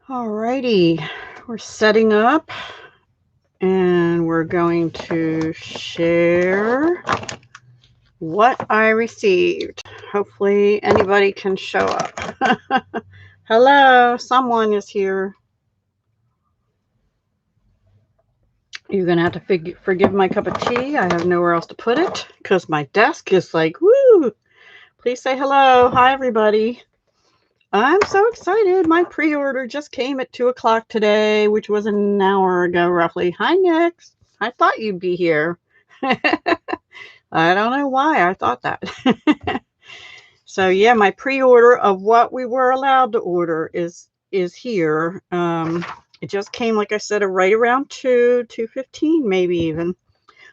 Alrighty, we're setting up and we're going to share what I received. Hopefully anybody can show up. Hello, someone is here. You're going to have to forgive my cup of tea. I have nowhere else to put it because my desk is like, woo! Please say hello. Hi, everybody. I'm so excited. My pre-order just came at 2 o'clock today, which was an hour ago, roughly. Hi, Nix. I thought you'd be here. I don't know why I thought that. So, yeah, my pre-order of what we were allowed to order is here. It just came, like I said, right around 2:15, maybe even.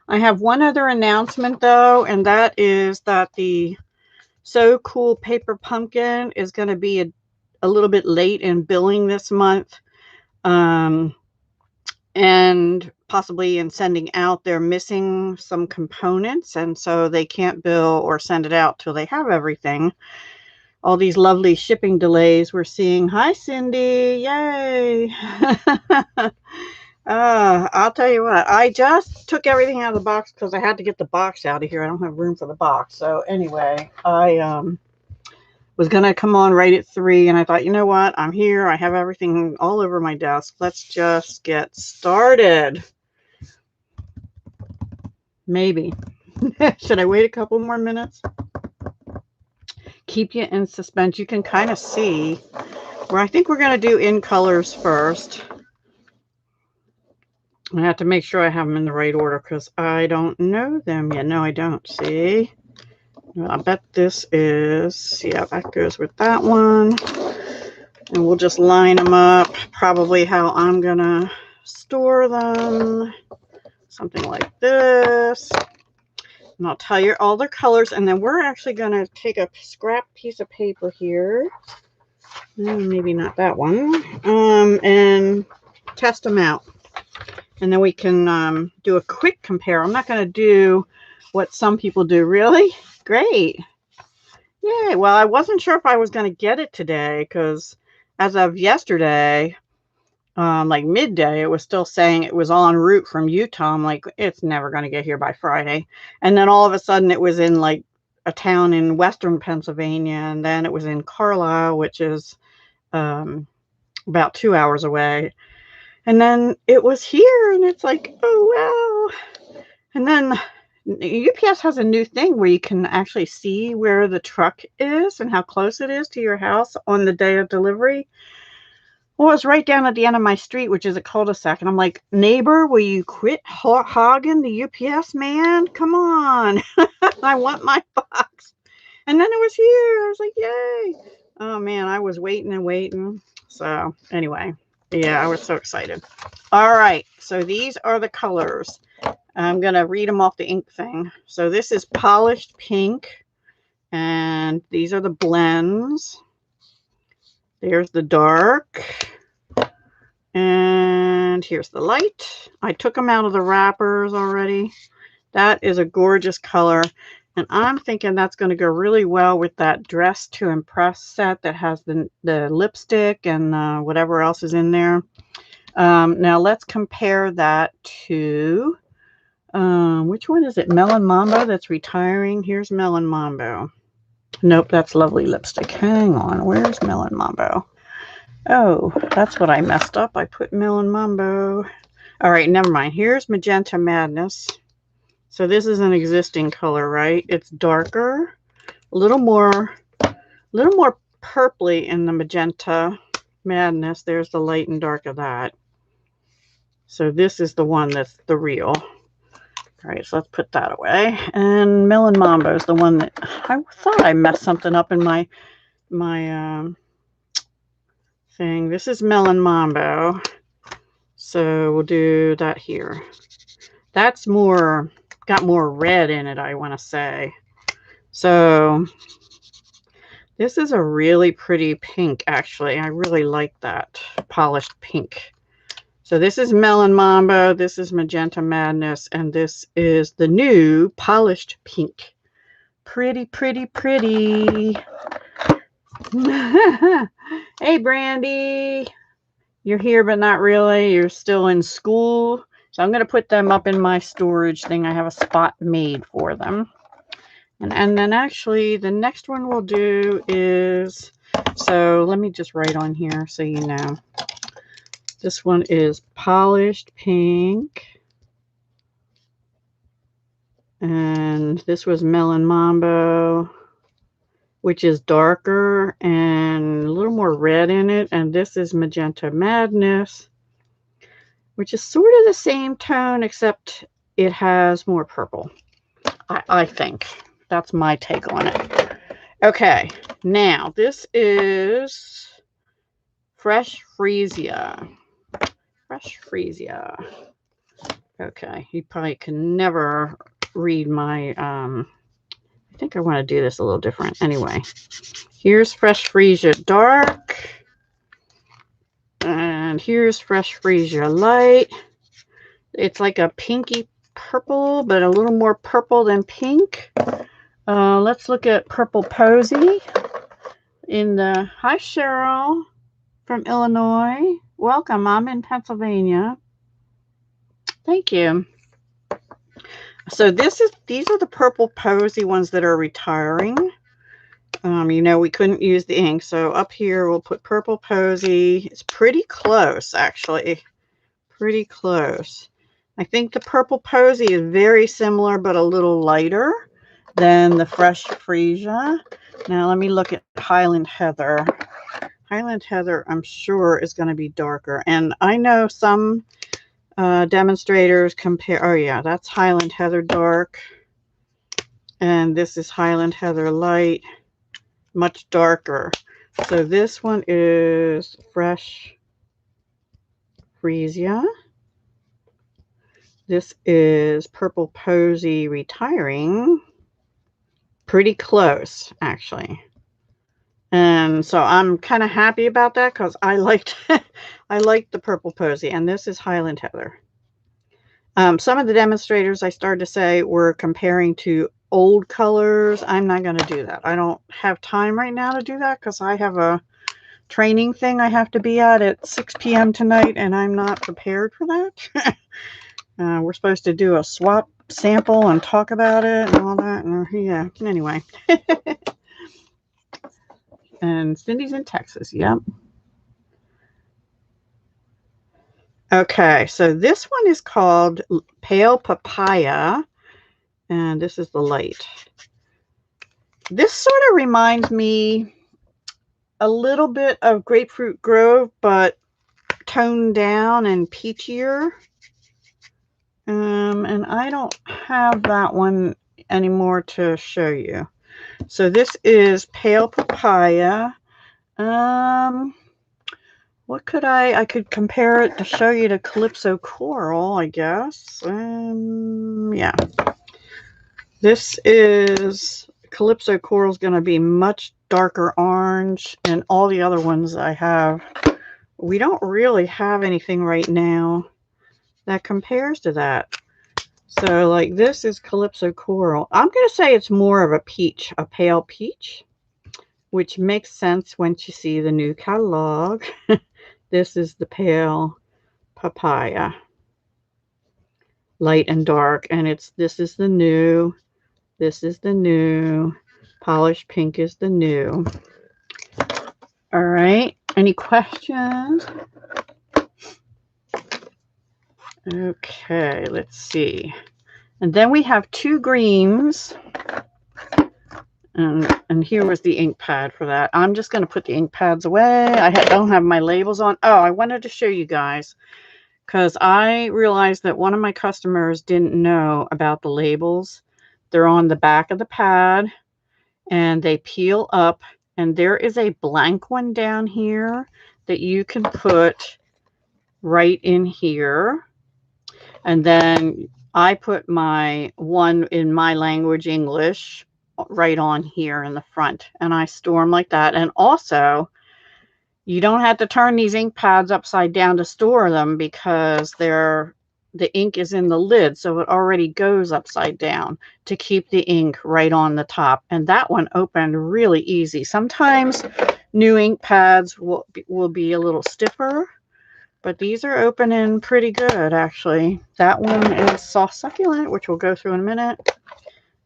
I have one other announcement, though, and that is that the So Cool Paper Pumpkin is going to be a little bit late in billing this month. And possibly in sending out, they're missing some components, and so they can't bill or send it out till they have everything. All these lovely shipping delays we're seeing. Hi, Cindy. Yay. I'll tell you what, I just took everything out of the box because I had to get the box out of here. I don't have room for the box. So anyway, I was going to come on right at 3, and I thought, you know what? I'm here. I have everything all over my desk. Let's just get started. Maybe. Should I wait a couple more minutes? Keep you in suspense. You can kind of see where I think we're going to do in colors first. I have to make sure I have them in the right order because I don't know them yet. No, I don't. See? I bet this is, yeah, that goes with that one. And we'll just line them up, probably how I'm going to store them. Something like this. And I'll tell you all the colors. And then we're actually going to take a scrap piece of paper here. Maybe not that one. And test them out. And then we can do a quick compare. I'm not going to do what some people do. Really? Great. Yay. Well, I wasn't sure if I was going to get it today because as of yesterday, like midday, it was still saying it was en route from Utah. I'm like, it's never going to get here by Friday. And then all of a sudden it was in like a town in western Pennsylvania. And then it was in Carlisle, which is about 2 hours away. And then it was here, and it's like, oh, wow. And then UPS has a new thing where you can actually see where the truck is and how close it is to your house on the day of delivery. Well, it's right down at the end of my street, which is a cul-de-sac. And I'm like, neighbor, will you quit hogging the UPS man? Come on. I want my box. And then it was here. I was like, yay. Oh, man, I was waiting and waiting. So anyway. Yeah, I was so excited. All right, so these are the colors. I'm going to read them off the ink thing. So this is polished pink, and these are the blends. There's the dark, and here's the light. I took them out of the wrappers already. That is a gorgeous color, and I'm thinking that's going to go really well with that Dress to Impress set that has the lipstick and whatever else is in there. Now let's compare that to, which one is it? Melon Mambo that's retiring. Here's Melon Mambo. Nope, that's lovely lipstick. Hang on, where's Melon Mambo? Oh, that's what I messed up. I put Melon Mambo. All right, never mind. Here's Magenta Madness. So this is an existing color, right? It's darker, a little more purpley in the Magenta Madness. There's the light and dark of that. So this is the one that's the real. All right, so let's put that away. And Melon Mambo is the one that I thought I messed something up in my thing. This is Melon Mambo. So we'll do that here. That's got more red in it, I want to say. So this is a really pretty pink, actually. I really like that polished pink. So this is Melon Mambo, this is Magenta Madness, and this is the new polished pink. Pretty, pretty, pretty. Hey, Brandy. You're here, but not really. You're still in school. So I'm going to put them up in my storage thing. I have a spot made for them. And then actually the next one we'll do is, so let me just write on here so you know. This one is Polished Pink. And this was Melon Mambo, which is darker and a little more red in it. And this is Magenta Madness, which is sort of the same tone, except it has more purple, I think. That's my take on it. Okay, now this is Fresh Freesia. Fresh Freesia. Okay, you probably can never read my, I think I want to do this a little different. Anyway, here's Fresh Freesia Dark. And here's Fresh Freesia Light. It's like a pinky purple, but a little more purple than pink. Let's look at Purple Posy. Hi, Cheryl from Illinois. Welcome. I'm in Pennsylvania. Thank you. So these are the Purple Posy ones that are retiring. You know, we couldn't use the ink, so up here we'll put Purple Posy. It's pretty close, actually. Pretty close. I think the Purple Posy is very similar, but a little lighter than the Fresh Freesia. Now let me look at Highland Heather. Highland Heather, I'm sure, is going to be darker. And I know some demonstrators compare. Oh yeah, that's Highland Heather Dark. And this is Highland Heather Light. Much darker. So this one is Fresh Freesia. This is Purple Posy Retiring. Pretty close, actually. And so I'm kind of happy about that because I liked the Purple Posy. And this is Highland Heather. Some of the demonstrators, I started to say, were comparing to old colors. I'm not going to do that. I don't have time right now to do that because I have a training thing I have to be at 6 p.m. tonight, and I'm not prepared for that. We're supposed to do a swap sample and talk about it and all that. And yeah, anyway. And Cindy's in Texas. Yep. Okay, so this one is called Pale Papaya, and this is the light. This sort of reminds me a little bit of Grapefruit Grove, but toned down and peachier. And I don't have that one anymore to show you. So this is Pale Papaya. What could I could compare it to show you to Calypso Coral, I guess. Yeah. This is Calypso Coral is going to be much darker orange, and all the other ones I have, we don't really have anything right now that compares to that. So like this is Calypso Coral. I'm going to say it's more of a peach, a pale peach, which makes sense once you see the new catalog. This is the Pale Papaya, light and dark, and this is the new. This is the new. Polished Pink is the new. All right. Any questions? Okay, let's see. And then we have two greens. And here was the ink pad for that. I'm just going to put the ink pads away. I don't have my labels on. Oh, I wanted to show you guys because I realized that one of my customers didn't know about the labels. They're on the back of the pad and they peel up, and there is a blank one down here that you can put right in here. And then I put my one in my language, English, right on here in the front, and I store them like that. And also, you don't have to turn these ink pads upside down to store them because the ink is in the lid, so it already goes upside down to keep the ink right on the top. And that one opened really easy. Sometimes new ink pads will be a little stiffer, But these are opening pretty good, actually. That one is Soft Succulent, which we'll go through in a minute.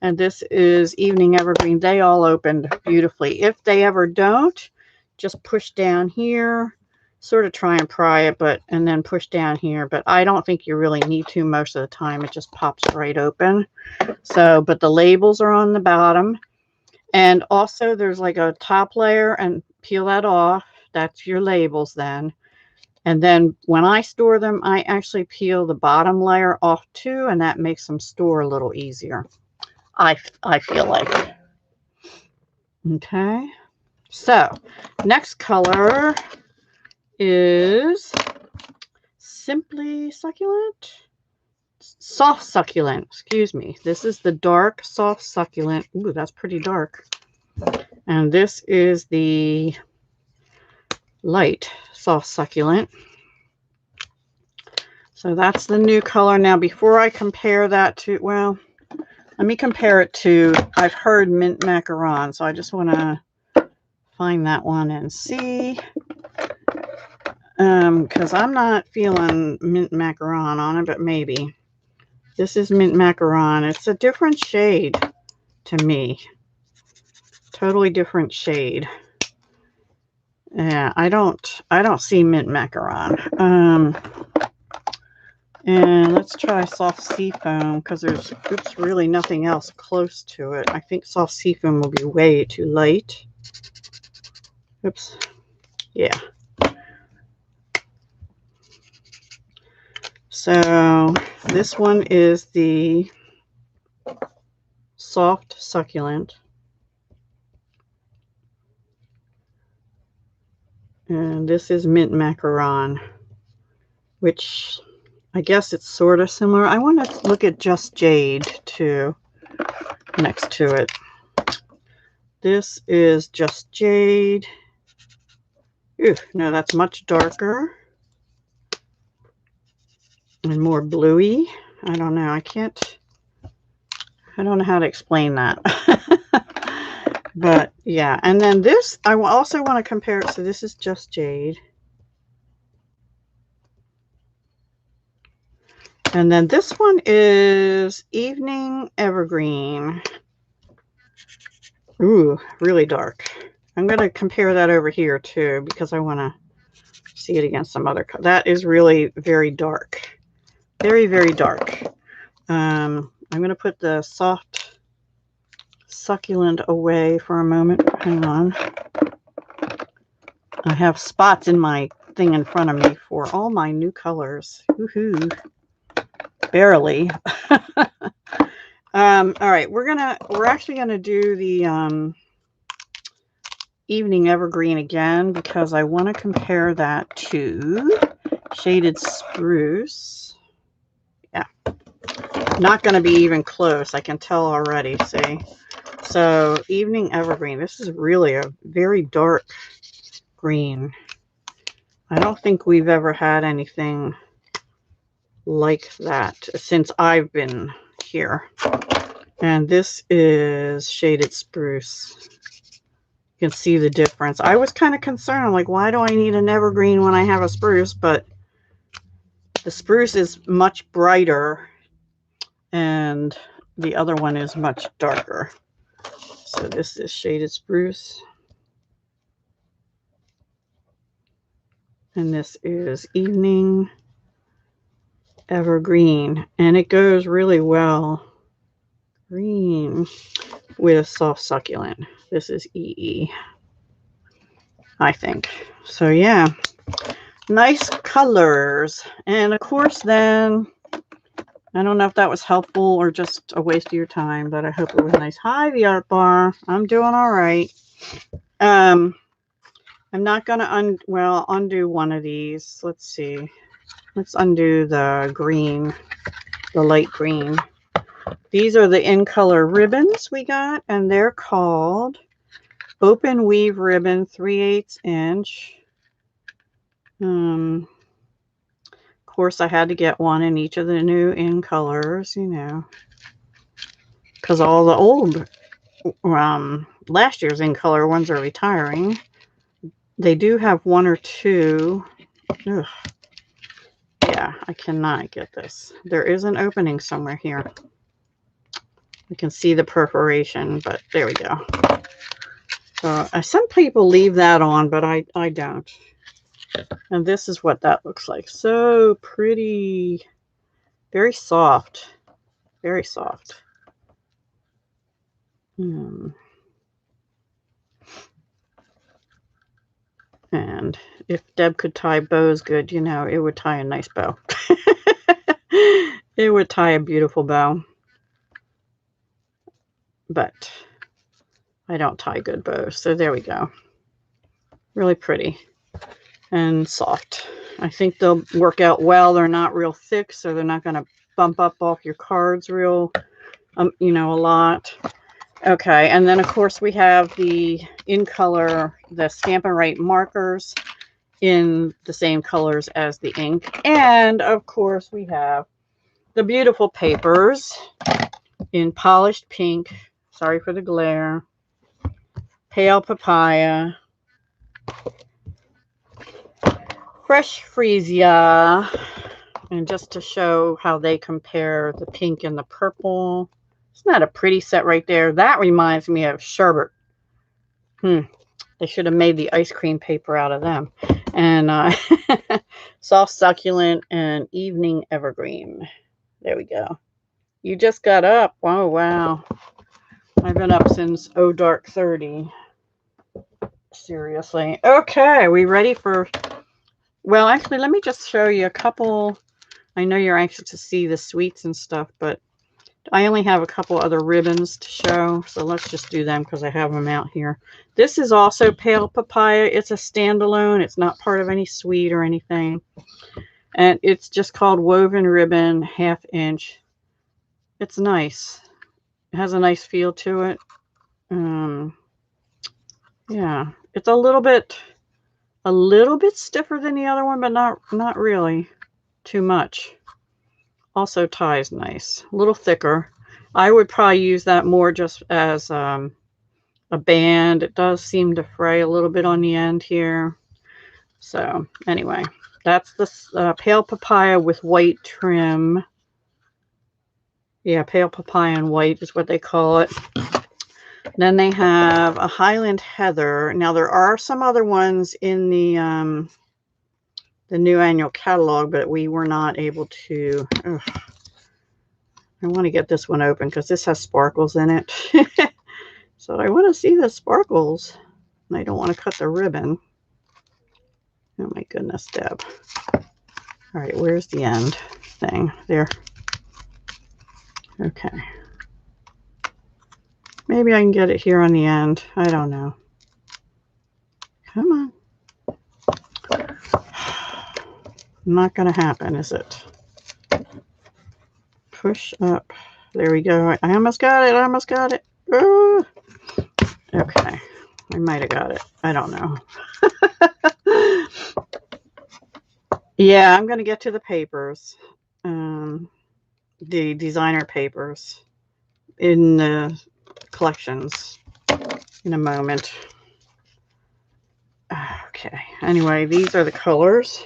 And this is Evening Evergreen. They all opened beautifully. If they ever don't, just push down here, sort of try and pry it, and then push down here. But I don't think you really need to most of the time. It just pops right open. So, but the labels are on the bottom. And also there's like a top layer, and peel that off. That's your labels then. And then when I store them, I actually peel the bottom layer off too, and that makes them store a little easier. I feel like. Okay. So next color is Simply Succulent. Soft Succulent, excuse me. This is the dark Soft Succulent. Ooh, that's pretty dark. And this is the light Soft Succulent. So that's the new color. Now, before I compare that to, well, let me compare it to, I've heard Mint Macaron, so I just want to find that one and see. Because I'm not feeling Mint Macaron on it, but maybe. This is Mint Macaron. It's a different shade to me. Totally different shade. Yeah, I don't see Mint Macaron. And let's try Soft Seafoam, because there's really nothing else close to it. I think Soft Seafoam will be way too light. Oops. Yeah. So this one is the Soft Succulent. And this is Mint Macaron, which I guess it's sort of similar. I want to look at Just Jade too, next to it. This is Just Jade. Ooh, no, that's much darker and more bluey. I don't know. I don't know how to explain that. But yeah, and then this, I also want to compare it. So this is Just Jade. And then this one is Evening Evergreen. Ooh, really dark. I'm going to compare that over here too, because I want to see it against some other color. That is really very dark. Very, very dark. I'm going to put the Soft Succulent away for a moment. Hang on. I have spots in my thing in front of me for all my new colors. Woohoo. Barely. All right, we're actually gonna do the Evening Evergreen again, because I want to compare that to Shaded Spruce. Yeah, not going to be even close. I can tell already. See, so Evening Evergreen. This is really a very dark green. I don't think we've ever had anything like that since I've been here. And this is Shaded Spruce. You can see the difference. I was kind of concerned. I'm like, why do I need an evergreen when I have a spruce? But the spruce is much brighter and the other one is much darker. So this is Shaded Spruce. And this is Evening Evergreen. And it goes really well. Green with Soft Succulent. This is EE, I think. So yeah, nice colors. And of course then, I don't know if that was helpful or just a waste of your time, but I hope it was nice. Hi, the art bar. I'm doing all right. I'm not going to undo one of these. Let's see. Let's undo the green, the light green. These are the in color ribbons we got, and they're called Open Weave Ribbon 3/8 inch. Of course, I had to get one in each of the new in colors, you know, because all the old last year's in color ones are retiring. They do have one or two. Ugh. Yeah, I cannot get this. There is an opening somewhere here. You can see the perforation, but there we go. So some people leave that on, but I don't. And this is what that looks like. So pretty, very soft, very soft. And if Deb could tie bows good, you know, it would tie a nice bow. It would tie a beautiful bow. But I don't tie good bows. So there we go. Really pretty and soft. I think they'll work out well. They're not real thick, so they're not going to bump up off your cards real, you know, a lot. Okay, and then of course we have the in color, the Stampin' Up markers in the same colors as the ink. And of course we have the beautiful papers in polished pink. Sorry for the glare. Pale papaya. Fresh freesia. And just to show how they compare the pink and the purple. Isn't that a pretty set right there? That reminds me of sherbet. They should have made the ice cream paper out of them. And soft succulent and evening evergreen. There we go. You just got up. Oh, wow. I've been up since dark 30. Seriously. Okay, we ready for... Well, actually, let me just show you a couple. I know you're anxious to see the sweets and stuff, but I only have a couple other ribbons to show. So let's just do them because I have them out here. This is also pale papaya. It's a standalone. It's not part of any suite or anything. And it's just called woven ribbon, 1/2 inch. It's nice. It has a nice feel to it. Yeah, it's a little bit stiffer than the other one, but not really too much. Also ties nice, a little thicker. I would probably use that more just as a band. It does seem to fray a little bit on the end here. So anyway, that's the pale papaya with white trim. Yeah, pale papaya and white is what they call it. Then they have a Highland Heather. Now there are some other ones in the new annual catalog, but we were not able to. I want to get this one open because this has sparkles in it. So I want to see the sparkles. And I don't want to cut the ribbon. Oh my goodness, Deb. All right, where's the end thing? There. Okay. Maybe I can get it here on the end. I don't know. Come on. Not going to happen, is it? Push up. There we go. I almost got it. I almost got it. Oh. Okay. I might have got it. I don't know. Yeah, I'm going to get to the papers. The designer papers in the collections in a moment. Okay. Anyway, these are the colors.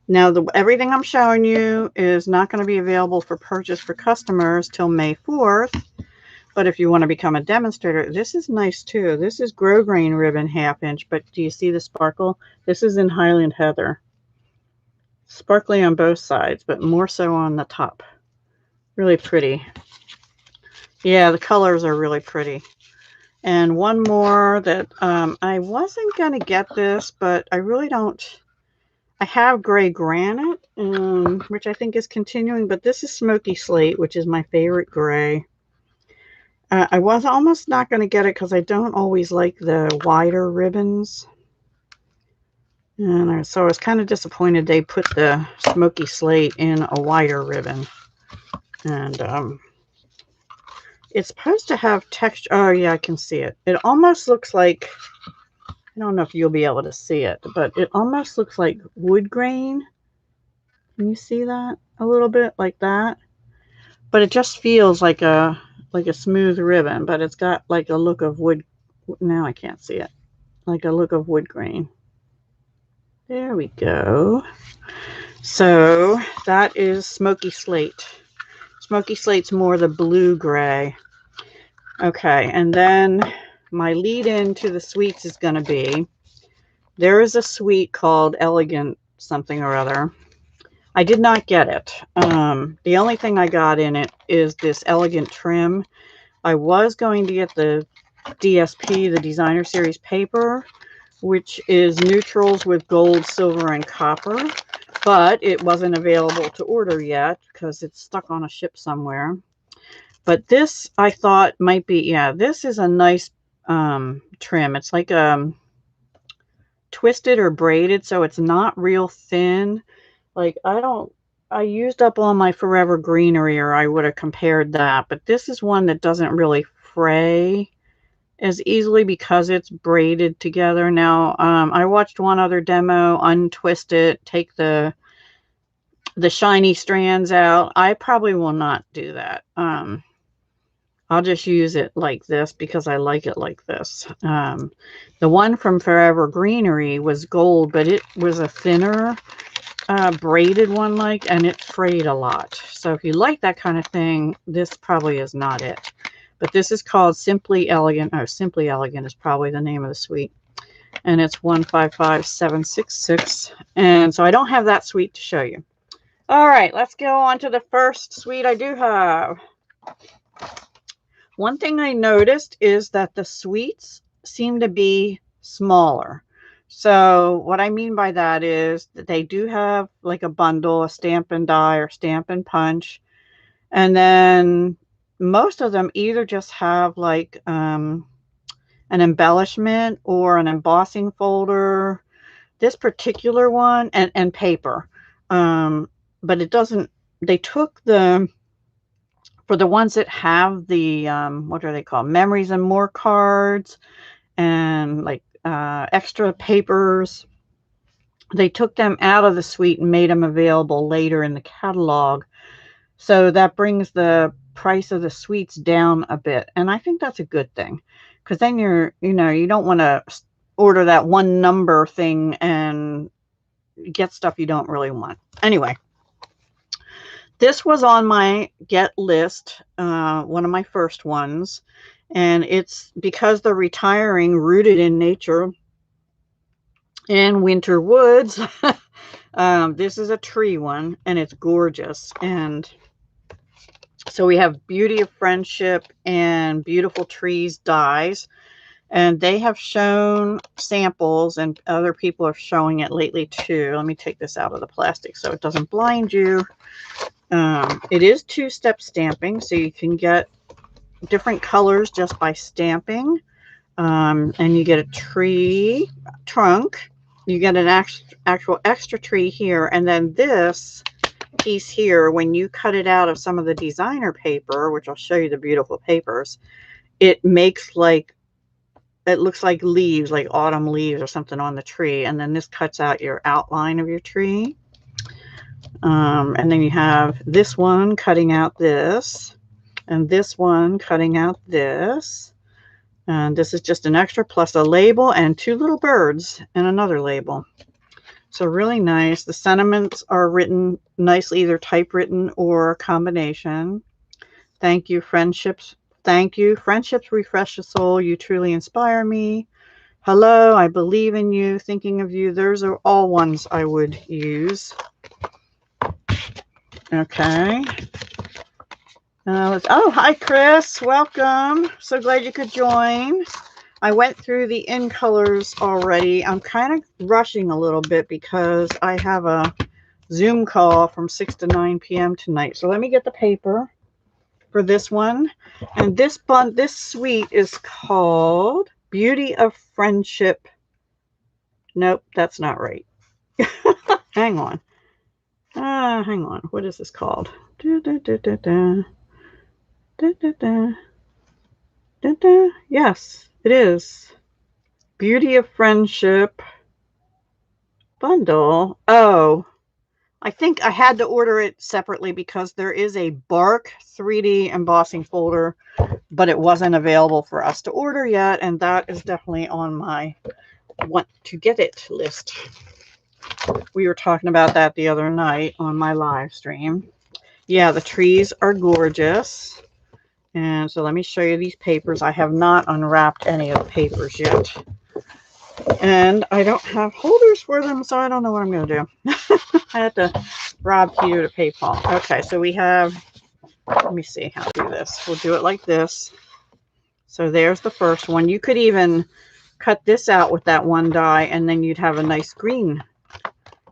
Now, everything I'm showing you is not going to be available for purchase for customers till May 4th. But if you want to become a demonstrator, this is nice too. This is grosgrain ribbon 1/2 inch, but do you see the sparkle? This is in Highland Heather. Sparkly on both sides, but more so on the top. Really pretty. Yeah, the colors are really pretty. And one more that I wasn't going to get this, but I really don't. I have gray granite, which I think is continuing, but this is Smoky Slate, which is my favorite gray. I was almost not going to get it because I don't always like the wider ribbons. And so I was kind of disappointed they put the Smoky Slate in a wider ribbon. And it's supposed to have texture. Oh, yeah, I can see it. It almost looks like, I don't know if you'll be able to see it, but it almost looks like wood grain. Can you see that? A little bit like that. But it just feels like a smooth ribbon, but it's got like a look of wood. Now I can't see it. Like a look of wood grain. There we go. So that is Smoky Slate. Smoky Slate's more the blue-gray. Okay, and then my lead-in to the sweets is going to be, there is a sweet called Elegant something or other. I did not get it. The only thing I got in it is this Elegant trim. I was going to get the DSP, the Designer Series paper, which is neutrals with gold, silver, and copper, but it wasn't available to order yet because it's stuck on a ship somewhere. But this I thought might be, yeah, this is a nice trim. It's like twisted or braided, so it's not real thin. Like I used up all my Forever Greenery, or I would have compared that, but this is one that doesn't really fray as easily because it's braided together. Now, I watched one other demo, untwist it, take the shiny strands out. I probably will not do that. I'll just use it like this because I like it like this. The one from Forever Greenery was gold, but it was a thinner braided one, and it frayed a lot. So if you like that kind of thing, this probably is not it. But this is called Simply Elegant. Oh, Simply Elegant is probably the name of the suite. And it's 155766. And so I don't have that suite to show you. All right, let's go on to the first suite I do have. One thing I noticed is that the suites seem to be smaller. So what I mean by that is that they do have like a bundle, a stamp and die or stamp and punch. And then most of them either just have like an embellishment or an embossing folder. This particular one, and paper. But it doesn't, they took the, for the ones that have the, what are they called? Memories and More cards and like extra papers. They took them out of the suite and made them available later in the catalog. So that brings the price of the suites down a bit. And I think that's a good thing, because then you don't want to order that one number thing and get stuff you don't really want. Anyway, this was on my get list, one of my first ones. And it's because they're retiring Rooted in Nature and Winter Woods. This is a tree one, and it's gorgeous. And so we have Beauty of Friendship and Beautiful Trees dies. And they have shown samples, and other people are showing it lately too. Let me take this out of the plastic so it doesn't blind you. It is two-step stamping, so you can get different colors just by stamping. And you get a tree trunk. You get an actual extra tree here. And then this piece here, when you cut it out of some of the designer paper, which I'll show you the beautiful papers, it makes like, it looks like leaves, like autumn leaves or something on the tree. And then this cuts out your outline of your tree. And then you have this one cutting out this, and this one cutting out this. And this is just an extra plus a label and two little birds and another label. So really nice. The sentiments are written nicely, either typewritten or a combination. Thank you, friendships. Thank you. Friendships refresh the soul. You truly inspire me. Hello, I believe in you. Thinking of you. Those are all ones I would use. Okay. Oh, hi, Chris. Welcome. So glad you could join. I went through the in colors already. I'm kind of rushing a little bit because I have a Zoom call from 6 to 9 p.m. tonight. So let me get the paper for this one. And this suite is called Beauty of Friendship. Nope, that's not right. Hang on. Hang on. What is this called? Yes, it is. Beauty of Friendship bundle. Oh, I think I had to order it separately because there is a bark 3D embossing folder, but it wasn't available for us to order yet. And that is definitely on my want to get it list. We were talking about that the other night on my live stream. Yeah, the trees are gorgeous. And so let me show you these papers. I have not unwrapped any of the papers yet. And I don't have holders for them, so I don't know what I'm going to do. I had to rob Peter to pay Paul. Okay, so we have, let me see how to do this. We'll do it like this. So there's the first one. You could even cut this out with that one die, and then you'd have a nice green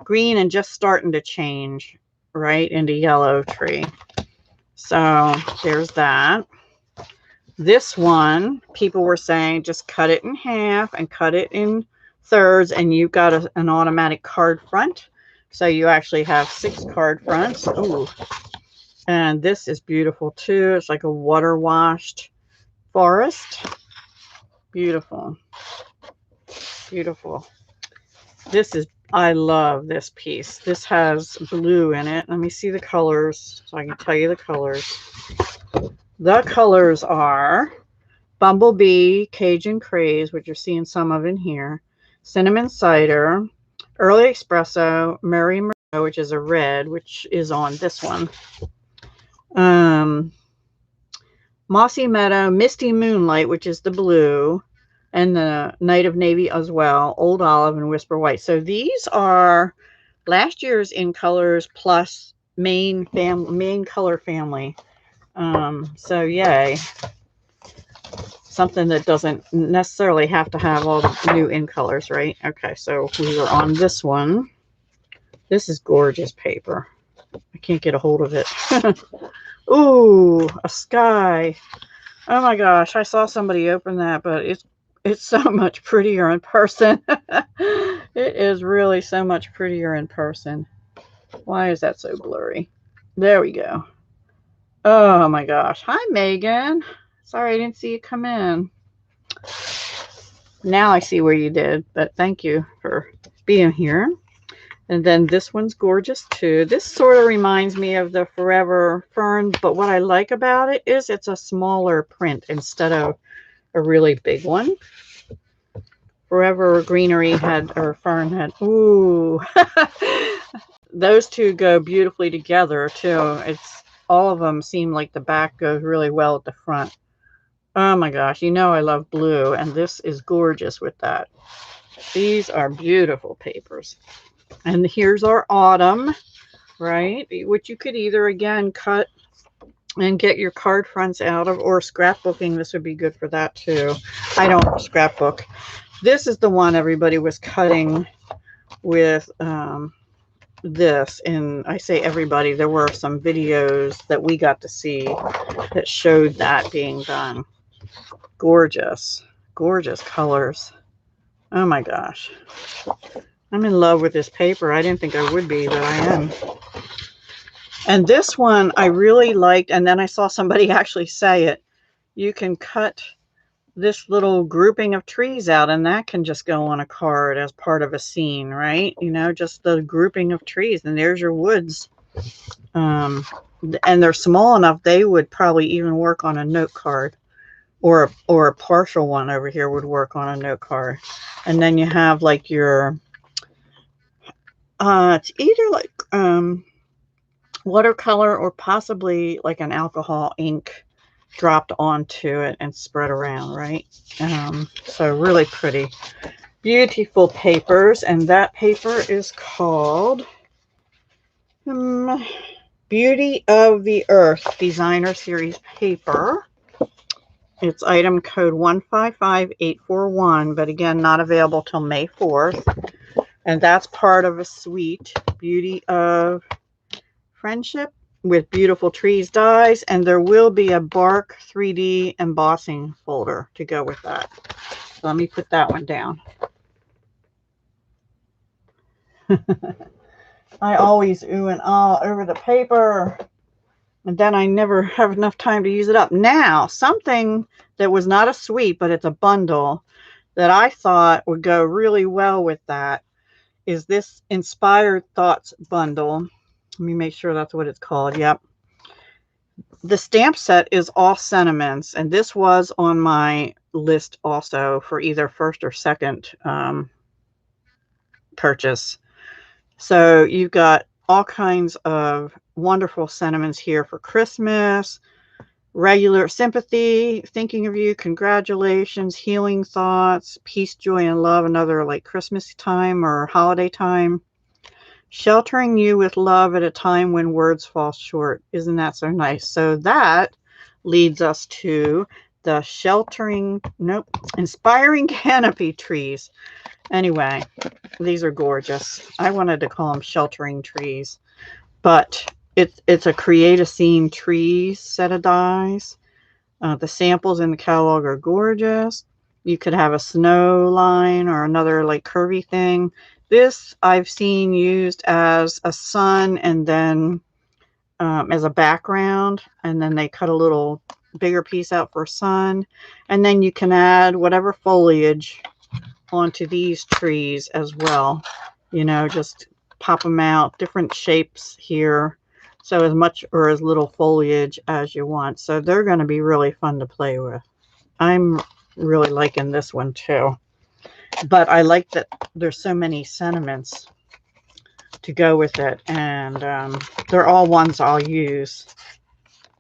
and just starting to change right into yellow tree. So there's that. This one, people were saying just cut it in half and cut it in thirds, and you've got an automatic card front. So you actually have 6 card fronts. Ooh. And this is beautiful too. It's like a water washed forest. Beautiful. Beautiful. This is, I love this piece. This has blue in it. Let me see the colors so I can tell you the colors. The colors are Bumblebee, Cajun Craze, which you're seeing some of in here, Cinnamon Cider, Early Espresso, Mary Merlot, which is a red, which is on this one, Mossy Meadow, Misty Moonlight, which is the blue, and the Night of Navy as well, Old Olive, and Whisper White. So these are last year's in colors plus main color family. So yay. Something that doesn't necessarily have to have all the new in colors, right? Okay, so we are on this one. This is gorgeous paper. I can't get a hold of it. Ooh, a sky. Oh my gosh, I saw somebody open that, but it's so much prettier in person. It is really so much prettier in person. Why is that so blurry? There we go. Oh my gosh. Hi, Megan. Sorry, I didn't see you come in. Now I see where you did, but thank you for being here. And then this one's gorgeous too. This sort of reminds me of the Forever Fern, but what I like about it is it's a smaller print instead of a really big one. Forever Greenery had, or Fern had, ooh. Those two go beautifully together too. It's all of them seem like the back goes really well at the front. Oh my gosh, you know I love blue, and this is gorgeous with that. These are beautiful papers. And here's our autumn, right? Which you could either, again, cut and get your card fronts out of, or scrapbooking. This would be good for that too. I don't scrapbook. This is the one everybody was cutting with this, and I say everybody, there were some videos that we got to see that showed that being done. Gorgeous, gorgeous colors. Oh my gosh. I'm in love with this paper. I didn't think I would be, but I am. And this one I really liked, and then I saw somebody actually say it. You can cut this little grouping of trees out, and that can just go on a card as part of a scene, right? You know, just the grouping of trees, and there's your woods. And they're small enough, they would probably even work on a note card. Or a partial one over here would work on a note card. And then you have like your, it's either like watercolor or possibly like an alcohol ink dropped onto it and spread around, right? So really pretty. Beautiful papers. And that paper is called Beauty of the Earth Designer Series paper. It's item code 155841, but again, not available till May 4th. And that's part of a suite, Beauty of Friendship with Beautiful Trees dies. And there will be a bark 3D embossing folder to go with that. So let me put that one down. I always ooh and ah over the paper. And then I never have enough time to use it up. Now, something that was not a suite, but it's a bundle that I thought would go really well with that is this Inspired Thoughts bundle. Let me make sure that's what it's called. Yep. The stamp set is all sentiments, and this was on my list also for either first or second purchase. So you've got all kinds of wonderful sentiments here for Christmas. Regular sympathy, thinking of you, congratulations, healing thoughts, peace, joy, and love, another like Christmas time or holiday time. Sheltering you with love at a time when words fall short. Isn't that so nice? So that leads us to the inspiring canopy trees. Anyway, these are gorgeous. I wanted to call them sheltering trees, but it's a create a scene trees set of dies. The samples in the catalog are gorgeous. You could have a snow line or another like curvy thing. This I've seen used as a sun and then as a background, and then they cut a little bigger piece out for sun, and then you can add whatever foliage onto these trees as well. You know, just pop them out, different shapes here. So as much or as little foliage as you want. So they're going to be really fun to play with. I'm really liking this one too. But I like that there's so many sentiments to go with it. And they're all ones I'll use.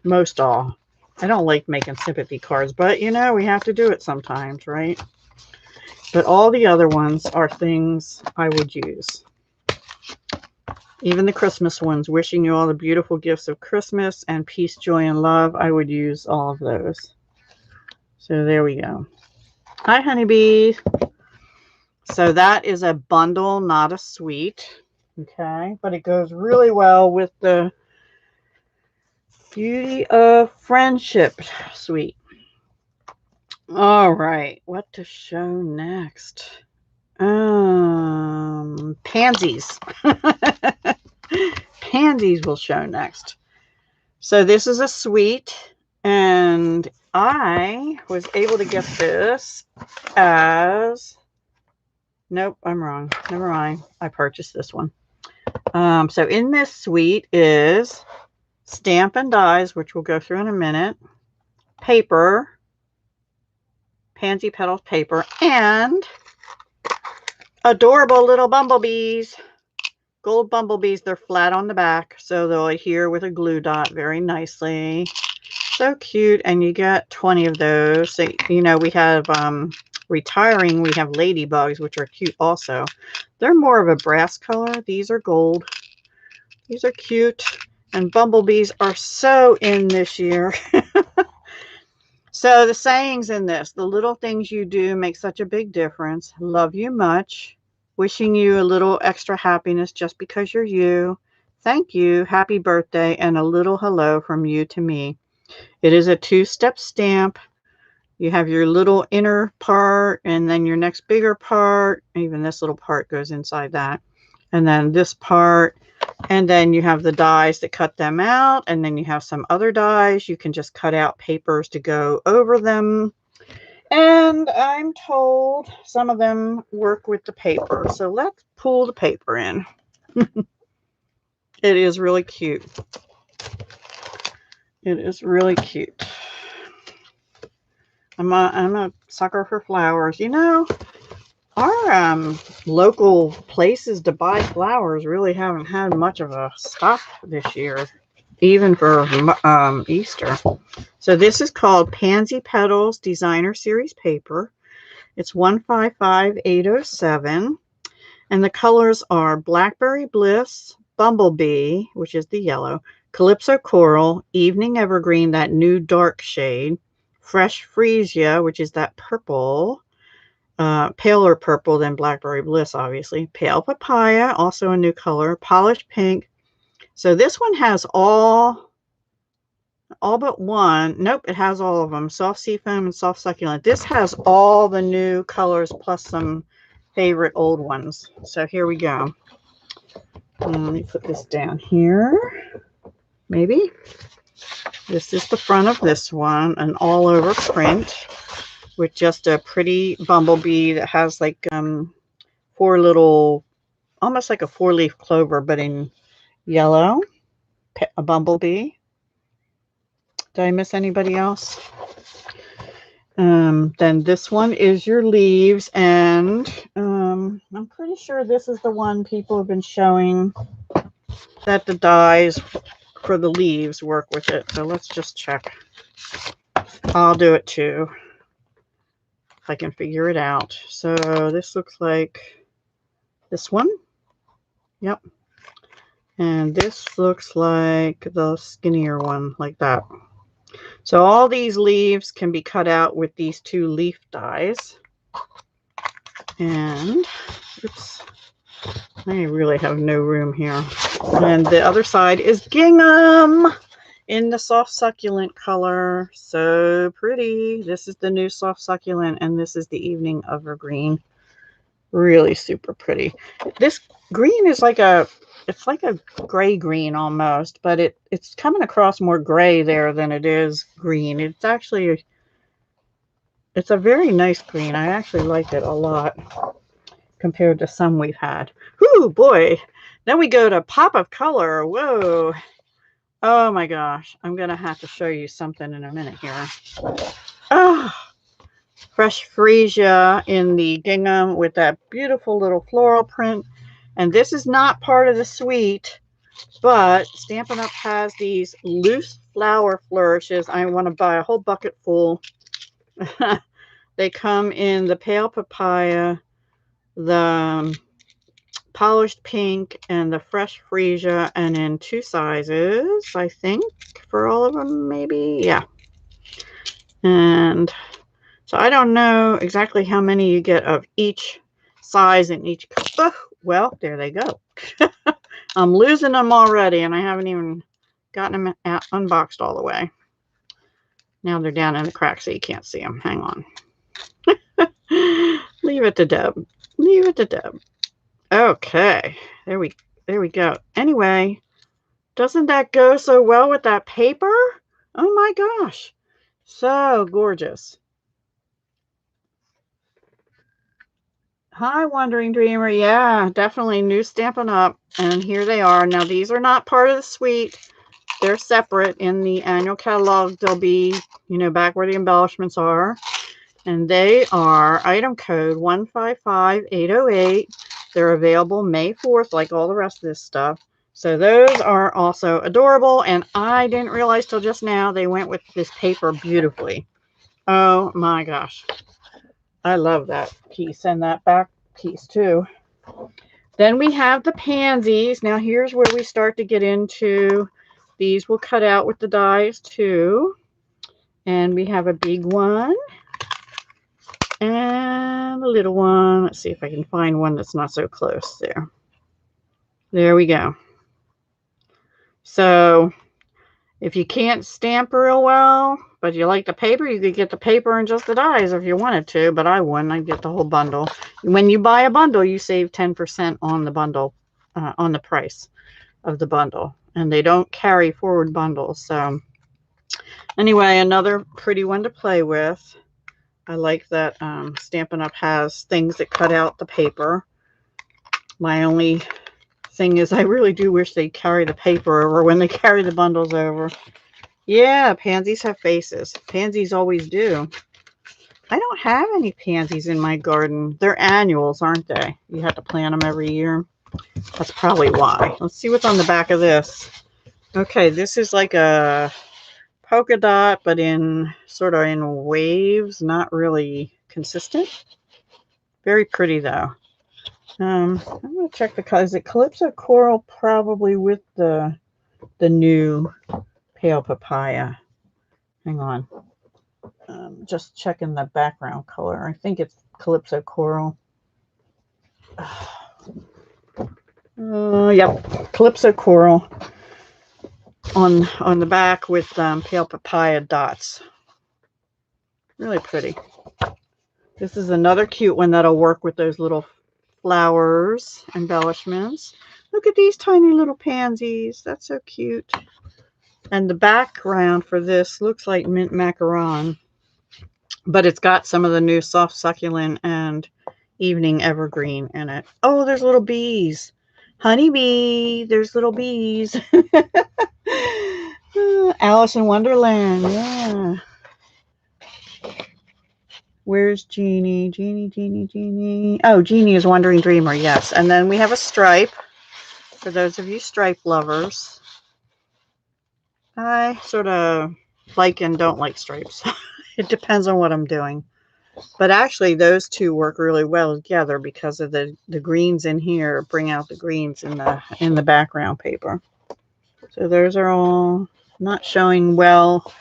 Most all. I don't like making sympathy cards, but you know, we have to do it sometimes, right? But all the other ones are things I would use. Even the Christmas ones, wishing you all the beautiful gifts of Christmas and peace, joy, and love. I would use all of those. So there we go. Hi, honeybees. So that is a bundle, not a suite. Okay, but it goes really well with the Beauty of Friendship suite. All right, what to show next? Pansies. Pansies will show next. So this is a suite, and I was able to get this as, nope, I'm wrong. Never mind. I purchased this one. So in this suite is Stampin' Dies, which we'll go through in a minute, paper, Pansy Petals paper, and adorable little bumblebees. Gold bumblebees. They're flat on the back, so they'll adhere with a glue dot very nicely. So cute. And you get 20 of those. So, you know, we have retiring, we have ladybugs, which are cute also. They're more of a brass color. These are gold. These are cute. And bumblebees are so in this year. So the sayings in this: the little things you do make such a big difference. Love you much. Wishing you a little extra happiness just because you're you. Thank you. Happy birthday. And a little hello from you to me. It is a 2-step stamp. You have your little inner part and then your next bigger part. Even this little part goes inside that. And then this part. And then you have the dies that cut them out. And then you have some other dies. You can just cut out papers to go over them. And I'm told some of them work with the paper. So let's pull the paper in. It is really cute. It is really cute. I'm a sucker for flowers. You know, our local places to buy flowers really haven't had much of a stock this year, even for Easter. So this is called Pansy Petals Designer Series paper. It's 155807, and the colors are Blackberry Bliss, Bumblebee, which is the yellow, Calypso Coral, Evening Evergreen, that new dark shade, Fresh Freesia, which is that purple, paler purple than Blackberry Bliss, obviously, Pale Papaya, also a new color, Polished Pink. So this one has all but one. Nope, it has all of them. Soft Seafoam and Soft Succulent. This has all the new colors plus some favorite old ones. So here we go. Let me put this down here. Maybe. This is the front of this one, an all over print with just a pretty bumblebee that has like 4 little, almost like a 4-leaf clover, but in yellow. A bumblebee. Did I miss anybody else? Then this one is your leaves, and I'm pretty sure this is the one people have been showing that the dies for the leaves work with it. So let's just check. I'll do it too, if I can figure it out. So this looks like this one. Yep. And this looks like the skinnier one, like that. So all these leaves can be cut out with these two leaf dies. And, oops, I really have no room here. And the other side is gingham in the soft succulent color. So pretty. This is the new soft succulent, and this is the evening evergreen. Really super pretty. This green is like a, it's like a gray green almost, but it's coming across more gray there than it is green. It's actually, it's a very nice green. I actually like it a lot compared to some we've had. Whoo, boy. Then we go to pop of color. Whoa. Oh my gosh. I'm going to have to show you something in a minute here. Oh, fresh freesia in the gingham with that beautiful little floral print. And this is not part of the suite, but Stampin' Up! Has these loose flower flourishes. I want to buy a whole bucket full. They come in the pale papaya, the polished pink, and the fresh freesia, and in 2 sizes, I think, for all of them, maybe. Yeah. And so I don't know exactly how many you get of each size in each cup. Oh, well, there they go. I'm losing them already, and I haven't even gotten them out, unboxed all the way. Now they're down in the crack so you can't see them. Hang on. Leave it to Deb. Leave it to Deb. Okay, there we go. Anyway, doesn't that go so well with that paper? Oh my gosh, so gorgeous. Hi, Wandering Dreamer. Yeah, definitely new Stampin' Up. And here they are. Now, these are not part of the suite. They're separate in the annual catalog. They'll be, you know, back where the embellishments are. And they are item code 155808. They're available May 4th, like all the rest of this stuff. So those are also adorable. And I didn't realize till just now they went with this paper beautifully. Oh my gosh. I love that piece and that back piece too. Then we have the pansies. Now here's where we start to get into, these will cut out with the dies too. And we have a big one and a little one. Let's see if I can find one that's not so close there. There we go. So if you can't stamp real well, but you like the paper, you could get the paper and just the dies if you wanted to, but I wouldn't. I'd get the whole bundle. When you buy a bundle, you save 10% on the bundle, on the price of the bundle. And they don't carry forward bundles. So anyway, another pretty one to play with. I like that Stampin' Up! Has things that cut out the paper. My only thing is I really do wish they carry the paper over when they carry the bundles over. Yeah, pansies have faces. Pansies always do. I don't have any pansies in my garden. They're annuals, aren't they? You have to plant them every year. That's probably why. Let's see what's on the back of this. Okay, this is like a polka dot, but in sort of in waves, not really consistent. Very pretty though. I'm gonna check the color. Is it Calypso Coral? Probably with the new pale papaya. Hang on. Just checking the background color. I think it's Calypso Coral. Yep, Calypso Coral on the back with pale papaya dots. Really pretty. This is another cute one that'll work with those little flowers, embellishments. Look at these tiny little pansies. That's so cute. And the background for this looks like mint macaron, but it's got some of the new soft succulent and evening evergreen in it. Oh, there's little bees. Honeybee. There's little bees. Alice in Wonderland. Yeah. Where's Jeannie? Jeannie. Oh, Jeannie is Wandering Dreamer, yes. And then we have a stripe. For those of you stripe lovers, I sort of like and don't like stripes. It depends on what I'm doing. But actually, those two work really well together because of the greens in here bring out the greens in the background paper. So those are all not showing well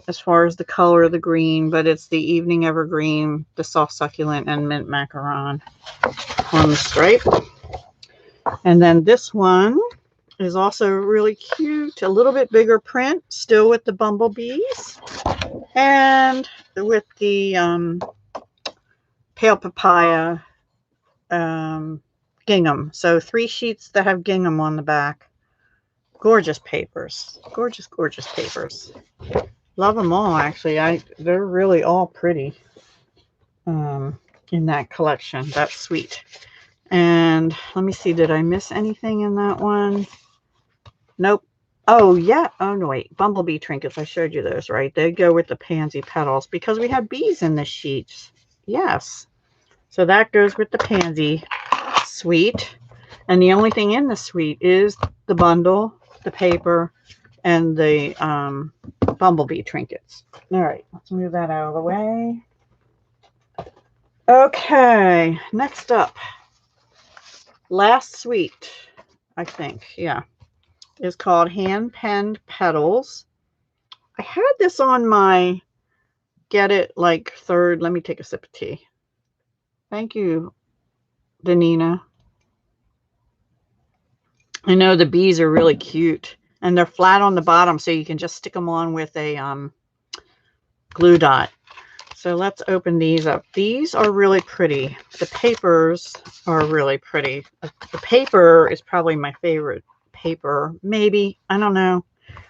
as far as the color of the green, but it's the Evening Evergreen, the Soft Succulent, and Mint Macaron on the stripe. And then this one is also really cute, a little bit bigger print, still with the bumblebees and with the pale papaya gingham. So 3 sheets that have gingham on the back. Gorgeous papers. Gorgeous, gorgeous papers. Love them all, actually. They're really all pretty in that collection. That's sweet. And let me see, did I miss anything in that one? Nope. Oh, yeah. Oh, no, wait. Bumblebee trinkets. I showed you those, right? They go with the pansy petals because we have bees in the sheets. Yes. So that goes with the pansy suite. And the only thing in the suite is the bundle, the paper, and the bumblebee trinkets. All right. Let's move that out of the way. Okay. Next up. Last suite, I think. Yeah. Is called Hand Penned Petals. I had this on my get it like third. Let me take a sip of tea. Thank you, Danina. I know the bees are really cute and they're flat on the bottom so you can just stick them on with a glue dot. So let's open these up. These are really pretty. The papers are really pretty. The paper is probably my favorite paper. Maybe. I don't know.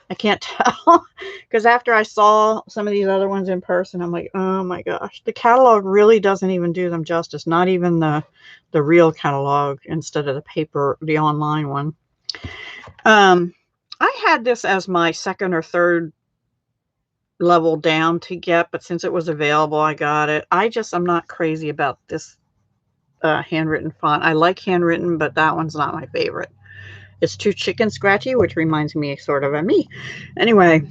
I can't tell because after I saw some of these other ones in person, I'm like, oh my gosh, the catalog really doesn't even do them justice. Not even the real catalog instead of the paper, the online one. I had this as my second or third level down to get, but since it was available, I got it. I'm not crazy about this handwritten font. I like handwritten, but that one's not my favorite. It's too chicken scratchy, which reminds me sort of me. Anyway,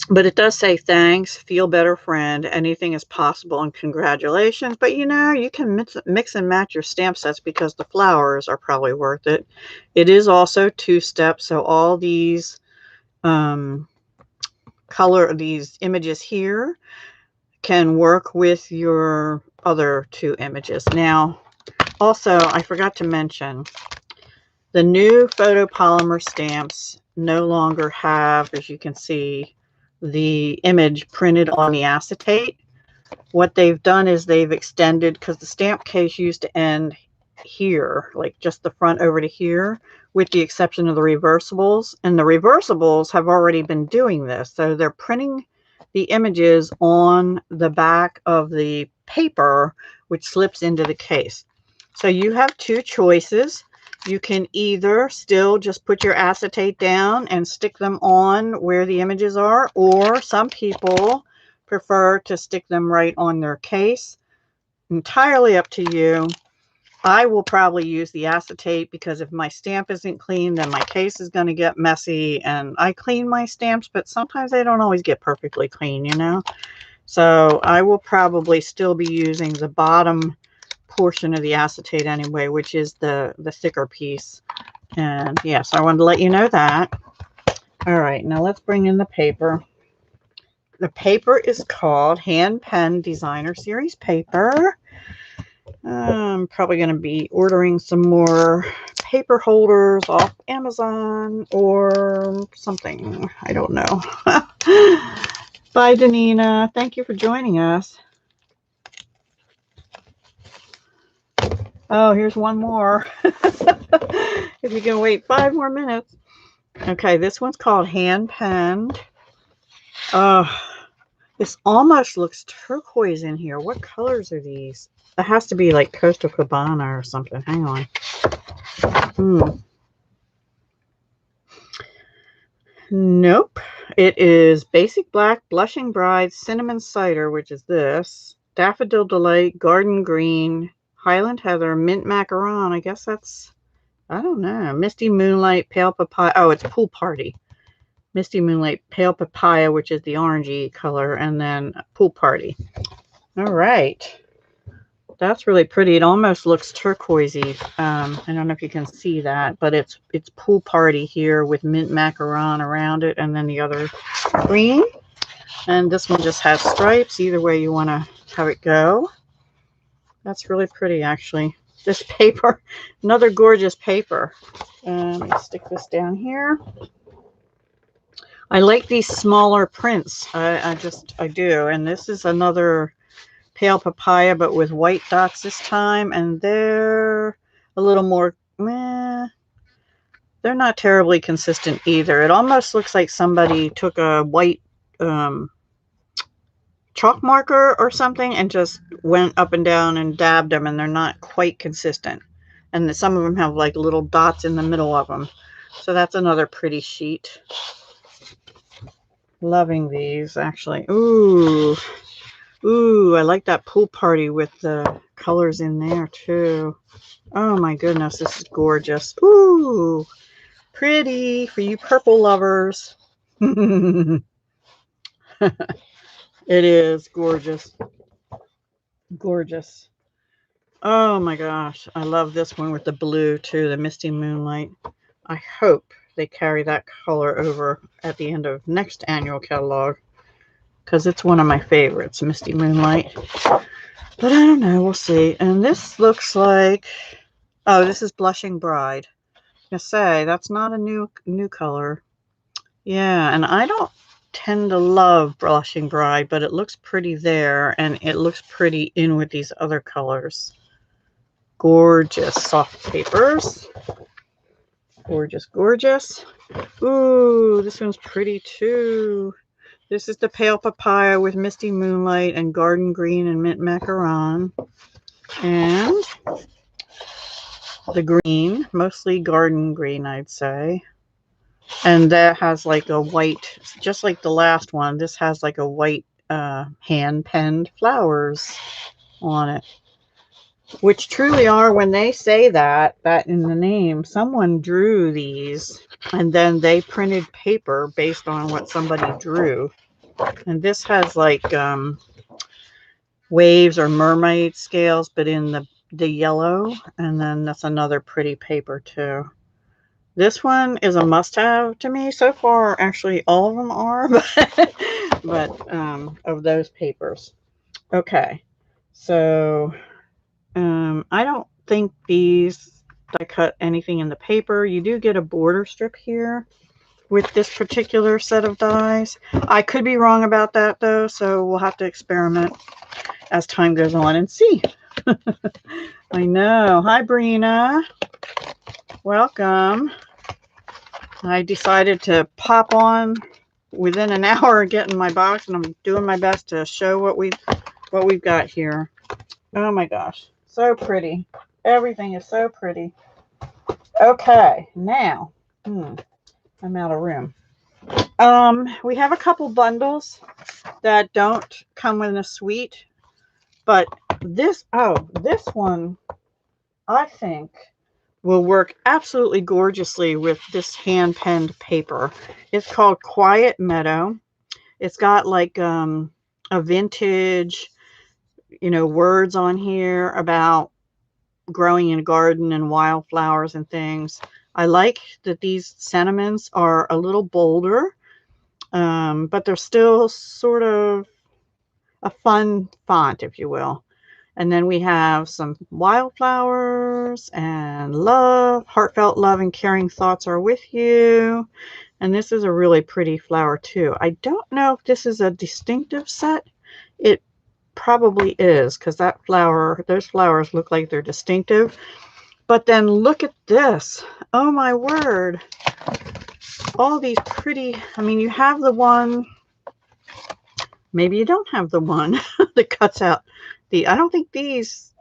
but it does say thanks, feel better, friend. Anything is possible, and congratulations. But you know, you can mix and match your stamp sets because the flowers are probably worth it. It is also 2-step, so all these these images here can work with your other 2 images. Now, also, I forgot to mention, the new photopolymer stamps no longer have, as you can see, the image printed on the acetate. What they've done is they've extended, because the stamp case used to end here, like just the front over to here, with the exception of the reversibles. And the reversibles have already been doing this. So they're printing the images on the back of the paper, which slips into the case. So you have 2 choices. You can either still just put your acetate down and stick them on where the images are, or some people prefer to stick them right on their case. Entirely up to you. I will probably use the acetate because if my stamp isn't clean, then my case is going to get messy. And I clean my stamps, but sometimes they don't always get perfectly clean, you know. So I will probably still be using the bottom portion of the acetate anyway, which is the thicker piece. And yeah, so I wanted to let you know that. All right, now let's bring in the paper. The paper is called Hand Pen Designer Series paper. I'm probably going to be ordering some more paper holders off Amazon or something. I don't know. Bye, Danina. Thank you for joining us. Oh, here's one more. If you can wait 5 more minutes. Okay, this one's called Hand Penned. This almost looks turquoise in here. What colors are these? It has to be like Coastal Cabana or something. Hang on. Nope. It is Basic Black, Blushing Bride, Cinnamon Cider, which is this, Daffodil Delight, Garden Green, Highland Heather, Mint Macaron. I guess that's, I don't know. Misty Moonlight, Pale Papaya. Oh, it's Pool Party. Misty Moonlight, Pale Papaya, which is the orangey color, and then Pool Party. All right. That's really pretty. It almost looks turquoisey. I don't know if you can see that, but it's Pool Party here with Mint Macaron around it, and then the other green. And this one just has stripes. Either way you want to have it go. That's really pretty, actually. This paper, another gorgeous paper. Let me stick this down here. I like these smaller prints. I do. And this is another Pale Papaya, but with white dots this time. And they're a little more, they're not terribly consistent either. It almost looks like somebody took a white chalk marker or something and just went up and down and dabbed them, and they're not quite consistent. And some of them have like little dots in the middle of them. So that's another pretty sheet. Loving these, actually. Ooh, I like that Pool Party with the colors in there too. Oh my goodness, this is gorgeous. Ooh, pretty for you purple lovers. It is gorgeous. Gorgeous. Oh my gosh, I love this one with the blue too, the Misty Moonlight. I hope they carry that color over at the end of next annual catalog, because it's one of my favorites, Misty Moonlight. But I don't know, we'll see. And this looks like, oh, this is Blushing Bride. I say, that's not a new color. Yeah, and I don't tend to love Blushing Bride, but it looks pretty there, and it looks pretty in with these other colors. Gorgeous soft papers. Gorgeous, gorgeous. Ooh, this one's pretty too. This is the Pale Papaya with Misty Moonlight and Garden Green and Mint Macaron. And the green, mostly Garden Green, I'd say. And that has like a white, just like the last one, this has like a white hand-penned flowers on it. Which truly are, when they say that in the name, someone drew these and then they printed paper based on what somebody drew. And this has like waves or mermaid scales, but in the yellow. And then that's another pretty paper too. This one is a must-have to me. So far, actually, all of them are, but of those papers. Okay, so I don't think these, I cut anything in the paper. You do get a border strip here with this particular set of dies. I could be wrong about that though, so we'll have to experiment as time goes on and see. I know. Hi, Brina. Welcome. I decided to pop on within an hour of getting my box, and I'm doing my best to show what we've got here. Oh my gosh. So pretty. Everything is so pretty. Okay, now I'm out of room. We have a couple bundles that don't come in a suite, but this one I think will work absolutely gorgeously with this hand-penned paper. It's called Quiet Meadow. It's got like a vintage, words on here about growing in a garden and wildflowers and things. I like that these sentiments are a little bolder, but they're still sort of a fun font, if you will. And then we have some wildflowers and love, heartfelt love and caring thoughts are with you. And this is a really pretty flower too. I don't know if this is a distinctive set. It probably is, because those flowers look like they're distinctive. But then look at this. Oh my word. All these pretty, you have the one, maybe you don't have the one that cuts out I don't think this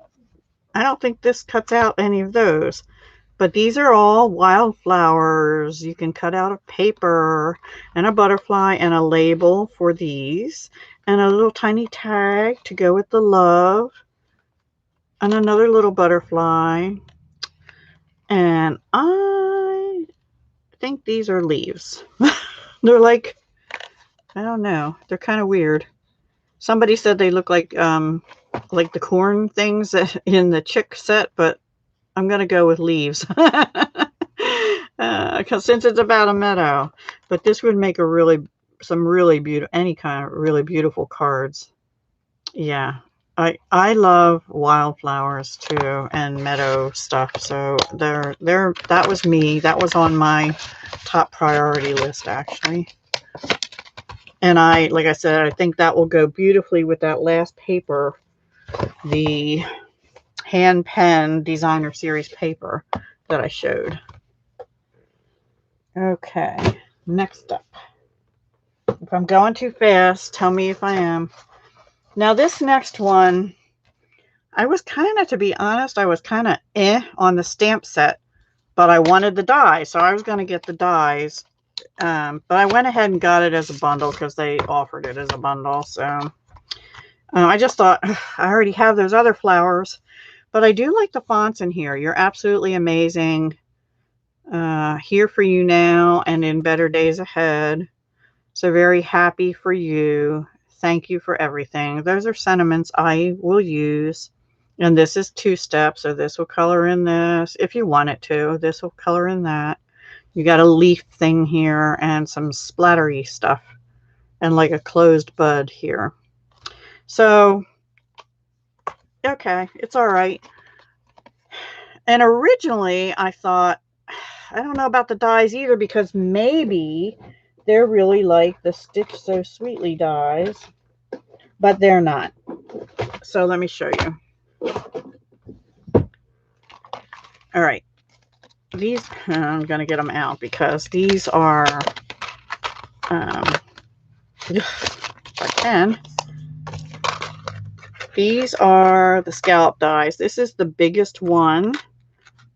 cuts out any of those, but these are all wildflowers. You can cut out a paper and a butterfly and a label for these. and a little tiny tag to go with the love, and another little butterfly. And I think these are leaves. They're like, I don't know, they're kind of weird. Somebody said they look like the corn things in the chick set, but I'm gonna go with leaves. Because since it's about a meadow, but this would make some really beautiful, any kind of really beautiful cards. Yeah, I love wildflowers too and meadow stuff. So that was me. That was on my top priority list actually. And like I said, I think that will go beautifully with that last paper, the hand pen designer series paper that I showed. Okay, next up. If I'm going too fast, tell me if I am. Now this next one, I was kind of, to be honest, I was kind of on the stamp set, but I wanted the dies, so I was going to get the dies. But I went ahead and got it as a bundle because they offered it as a bundle. So I just thought, I already have those other flowers, but I do like the fonts in here. You're absolutely amazing. Here for you now and in better days ahead. So very happy for you. Thank you for everything. Those are sentiments I will use. And this is 2-step, so this will color in this. If you want it to, this will color in that. You got a leaf thing here and some splattery stuff and like a closed bud here. So, okay, it's all right. And originally I thought, I don't know about the dies either, because maybe they're really like the Stitch So Sweetly dies, but they're not. So let me show you. All right. These, I'm going to get them out because these are, if I can, these are the Scallop Dies. This is the biggest one.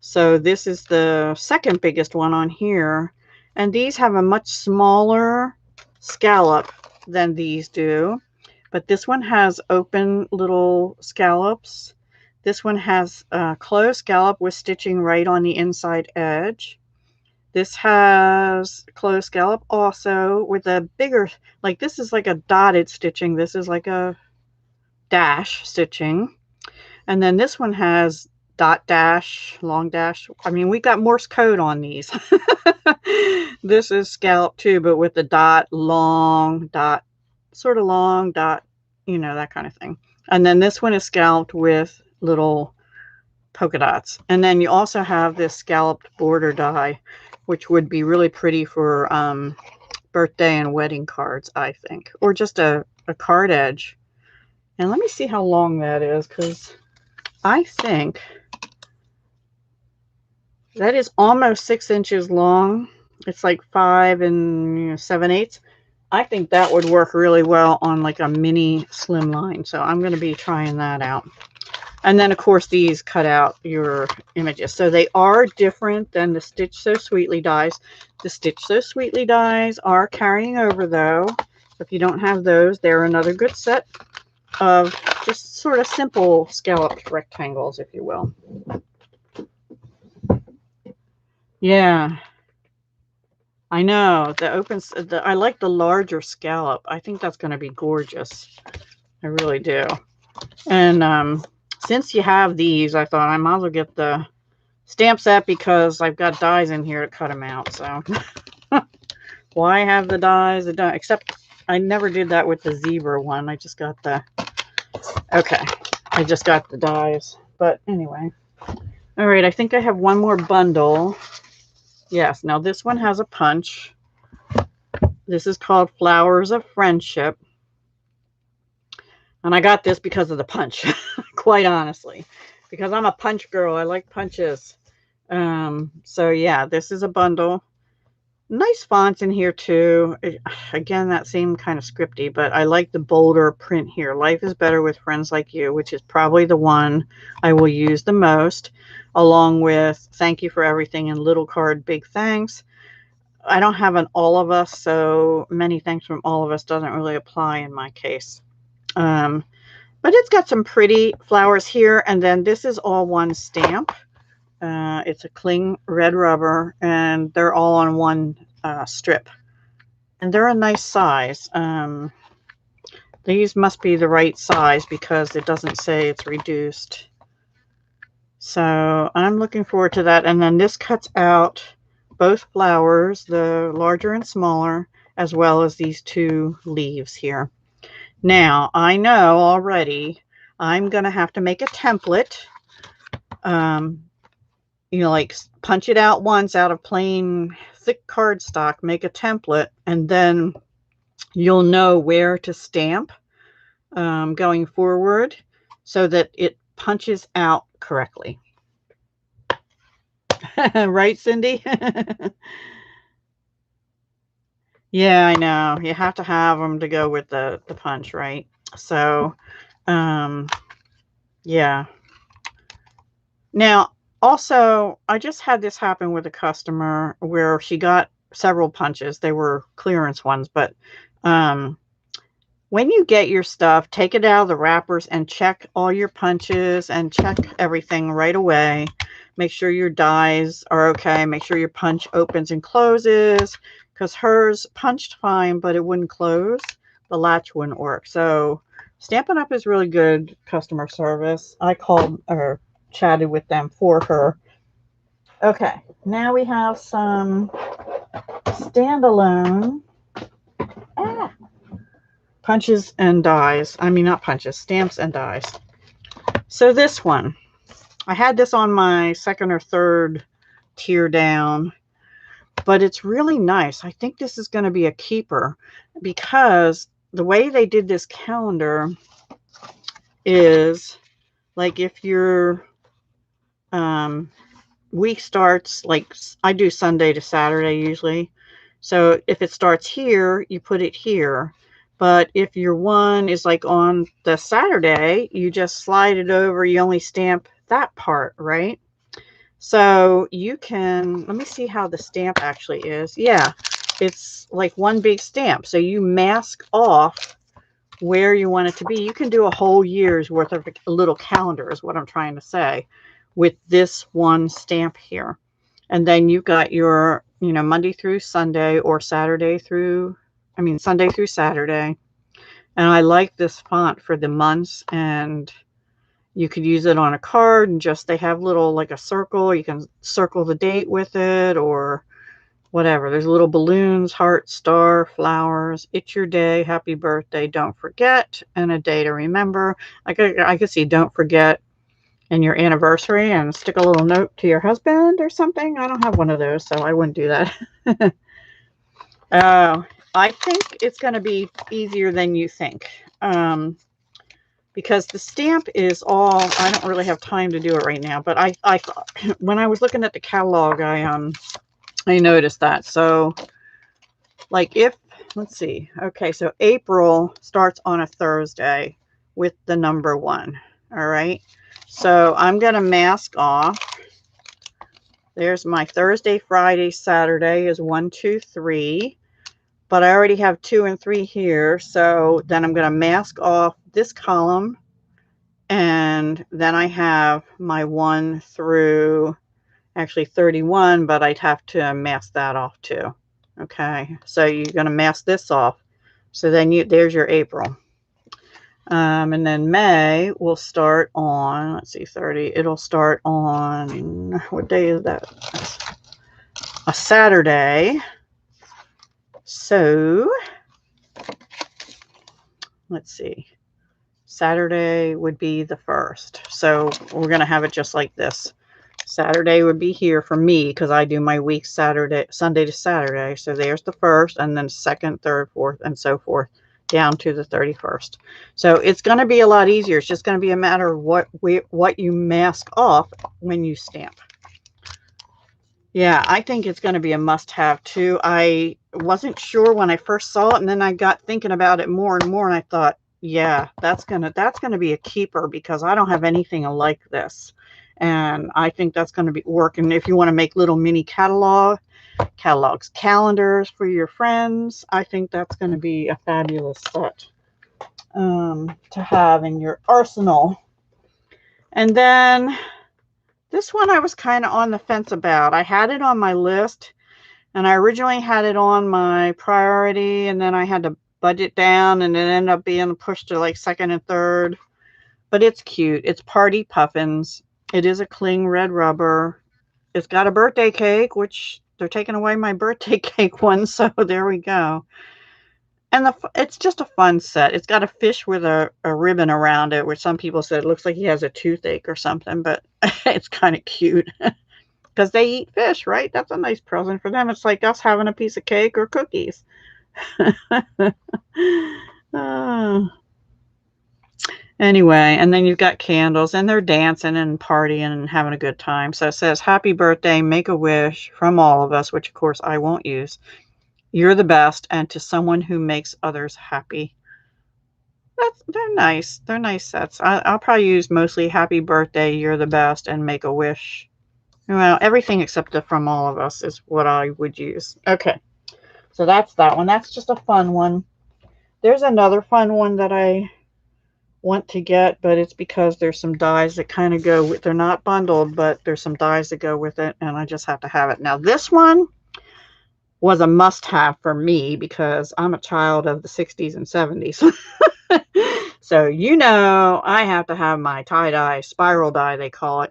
So this is the second biggest one on here. And these have a much smaller scallop than these do. But this one has open little scallops. This one has a closed scallop with stitching right on the inside edge. This has closed scallop also with a bigger, like this is like a dotted stitching. This is like a dash stitching. And then this one has dot dash, long dash. I mean, we got Morse code on these. This is scallop too, but with the dot, long dot, sort of long dot, you know, that kind of thing. And then this one is scalloped with little polka dots. And then you also have this scalloped border die, which would be really pretty for birthday and wedding cards, I think, or just a card edge. And let me see how long that is, because I think that is almost 6 inches long. It's like 5 7/8. I think that would work really well on like a mini slimline. So I'm going to be trying that out. And then, of course, these cut out your images. So they are different than the Stitch So Sweetly dies. The Stitch So Sweetly dies are carrying over, though. If you don't have those, they're another good set of just sort of simple scalloped rectangles, if you will. Yeah, I know. I like the larger scallop. I think that's going to be gorgeous. I really do. And since you have these, I thought I might as well get the stamp set because I've got dies in here to cut them out. So why have the dies? Except I never did that with the zebra one. I just got the, okay, I just got the dies. But anyway. All right, I think I have one more bundle. Yes, now this one has a punch. This is called Flowers of Friendship. And I got this because of the punch, quite honestly. Because I'm a punch girl. I like punches. So yeah, this is a bundle. Nice fonts in here too. Again, that same kind of scripty, but I like the bolder print here. Life is better with friends like you, which is probably the one I will use the most, along with thank you for everything and little card, big thanks. I don't have an all of us, so many things from all of us doesn't really apply in my case. But it's got some pretty flowers here, and then this is all one stamp. It's a cling red rubber, and they're all on one strip. And they're a nice size. These must be the right size because it doesn't say it's reduced. So I'm looking forward to that. And then this cuts out both flowers, the larger and smaller, as well as these two leaves here. Now, I know already I'm going to have to make a template. You know, like punch it out once out of plain thick cardstock, make a template, and then you'll know where to stamp going forward so that it punches out correctly. Right, Cindy? Yeah, I know. You have to have them to go with the punch, right? So, yeah. Now, also, I just had this happen with a customer where she got several punches. They were clearance ones, but when you get your stuff, take it out of the wrappers and check all your punches and check everything right away. Make sure your dies are okay. Make sure your punch opens and closes, because hers punched fine, but it wouldn't close. The latch wouldn't work. So Stampin' Up! Is really good customer service. I called or chatted with them for her. Okay, now we have some Standalone punches and dies. I mean, not punches, stamps and dies. So this one, I had this on my second or third tier down, but it's really nice. I think this is going to be a keeper because the way they did this calendar is like if your week starts, like I do Sunday to Saturday usually. So if it starts here, you put it here. But if your one is like on the Saturday, you just slide it over. You only stamp that part, right? So you can, let me see how the stamp actually is. Yeah, it's like one big stamp. So you mask off where you want it to be. You can do a whole year's worth of a little calendar is what I'm trying to say with this one stamp here. And then you've got your, you know, Monday through Sunday or Sunday through Saturday. And I like this font for the months, and you could use it on a card and just, they have little, like a circle. You can circle the date with it or whatever. There's little balloons, heart, star, flowers. It's your day. Happy birthday. Don't forget. And a day to remember. I could see don't forget and your anniversary and stick a little note to your husband or something. I don't have one of those, so I wouldn't do that. I think it's going to be easier than you think. Because the stamp is all, I don't really have time to do it right now, but I thought when I was looking at the catalog, I noticed that. So like if, let's see. Okay. So April starts on a Thursday with the number 1. All right. So I'm going to mask off. There's my Thursday, Friday, Saturday is 1, 2, 3. But I already have 2 and 3 here. So then I'm going to mask off this column. And then I have my 1 through actually 31, but I'd have to mask that off too. Okay. So you're going to mask this off. So then there's your April. And then May will start on, let's see, 30. It'll start on, what day is that? A Saturday. So, let's see. Saturday would be the 1st. So we're going to have it just like this. Saturday would be here for me because I do my week Sunday to Saturday. So there's the 1st, and then 2nd, 3rd, 4th, and so forth down to the 31st. So it's going to be a lot easier. It's just going to be a matter of what you mask off when you stamp. Yeah, I think it's going to be a must-have too. I wasn't sure when I first saw it, and then I got thinking about it more and more, and I thought, yeah, that's gonna be a keeper because I don't have anything like this, and I think that's going to be working. If you want to make little mini catalog, catalogs, calendars for your friends. I think that's going to be a fabulous set to have in your arsenal. And then this one I was kind of on the fence about. I had it on my list, and I originally had it on my priority, and then I had to budget down, and it ended up being pushed to like second and third. But it's cute. It's Party Puffins. It is a cling red rubber. It's got a birthday cake, which they're taking away my birthday cake one, so there we go. And it's just a fun set. It's got a fish with a ribbon around it, which some people said it looks like he has a toothache or something, but it's kind of cute. Because they eat fish, right? That's a nice present for them. It's like us having a piece of cake or cookies. Anyway, and then you've got candles, and they're dancing and partying and having a good time. So it says, happy birthday, make a wish from all of us, which of course I won't use. You're the best, and to someone who makes others happy. They're nice. They're nice sets. I'll probably use mostly happy birthday, you're the best, and make a wish. Well, everything except the from all of us is what I would use. Okay, so that's that one. That's just a fun one. There's another fun one that I want to get, but it's because there's some dies that kind of go with, they're not bundled, but there's some dies that go with it, and I just have to have it. Now, this one was a must-have for me because I'm a child of the 60s and 70s. So, you know, I have to have my tie-dye, spiral die, they call it.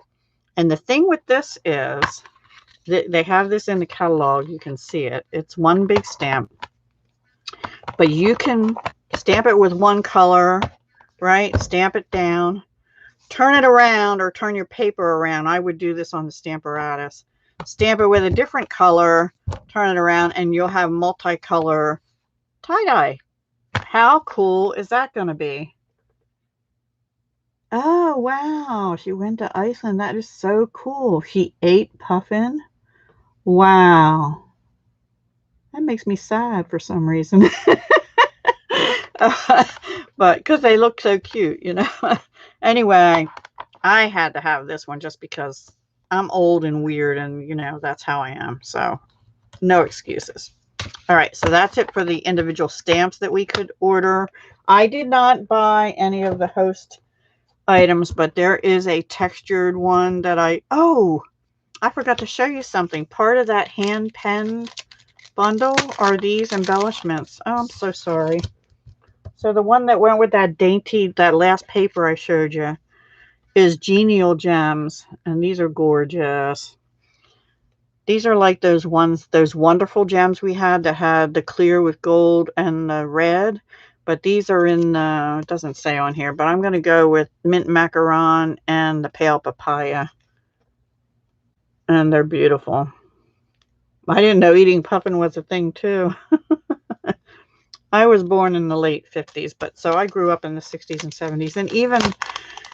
And the thing with this is, they have this in the catalog. You can see it. It's one big stamp. But you can stamp it with one color, right? Stamp it down. Turn it around or turn your paper around. I would do this on the Stamparatus. Stamp it with a different color, turn it around, and you'll have multicolor tie-dye. How cool is that going to be? Oh, wow. She went to Iceland. That is so cool. She ate puffin. Wow. That makes me sad for some reason. But because they look so cute, you know. Anyway, I had to have this one just because I'm old and weird, and, you know, that's how I am. So no excuses. All right, so that's it for the individual stamps that we could order. I did not buy any of the host items, but there is a textured one that I forgot to show you something. Part of that hand penned bundle are these embellishments. Oh, I'm so sorry. So the one that went with that dainty, that last paper I showed you, is Genial Gems, and these are gorgeous. These are like those ones, those wonderful gems we had that had the clear with gold and the red. But these are in, it doesn't say on here, but I'm going to go with mint macaron and the pale papaya. And they're beautiful. I didn't know eating puffin was a thing too. I was born in the late 50s, but so I grew up in the 60s and 70s. And even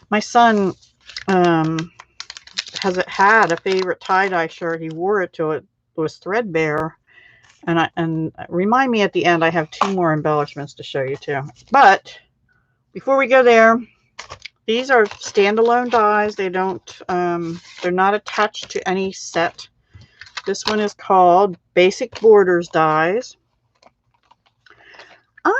my son had a favorite tie-dye shirt. He wore it till it was threadbare. And remind me at the end, I have 2 more embellishments to show you too. But before we go there, these are standalone dies. They don't, they're not attached to any set. This one is called Basic Borders Dies. I'm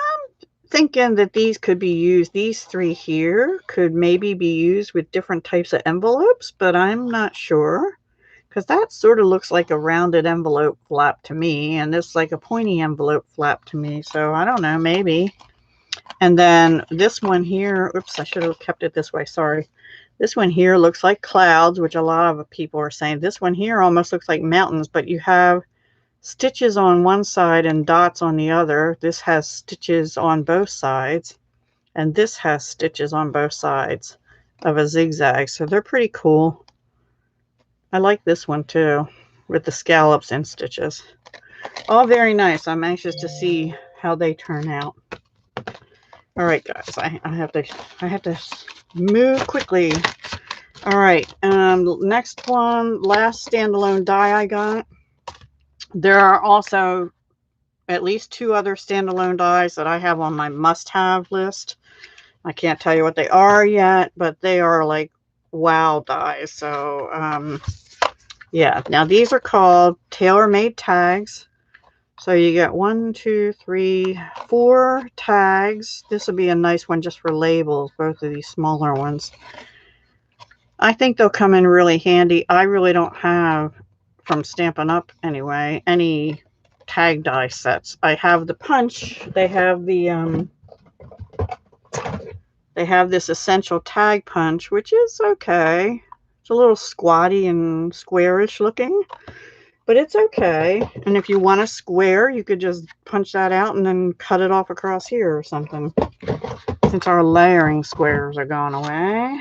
thinking that these could be used, these 3 here could maybe be used with different types of envelopes, but I'm not sure. Because that sort of looks like a rounded envelope flap to me, and this like a pointy envelope flap to me. So I don't know, maybe. And then this one here, oops, I should have kept it this way, sorry. This one here looks like clouds, which a lot of people are saying. This one here almost looks like mountains, but you have stitches on one side and dots on the other. This has stitches on both sides, and this has stitches on both sides of a zigzag. So they're pretty cool. I like this one too, with the scallops and stitches. All very nice. I'm anxious to see how they turn out. All right, guys, I have to move quickly. All right, next one, last standalone die I got. There are also at least 2 other standalone dies that I have on my must-have list. I can't tell you what they are yet, but they are like wow dies. So Yeah, now these are called Tailor-Made Tags. So you get 1, 2, 3, 4 tags. This will be a nice one just for labels, both of these smaller ones. I think they'll come in really handy. I really don't have, from Stampin' Up anyway, any tag die sets. I have the punch. They have the they have this essential tag punch, which is okay. It's a little squatty and squarish looking, but it's okay. And if you want a square, you could just punch that out and then cut it off across here or something, since our layering squares are gone away.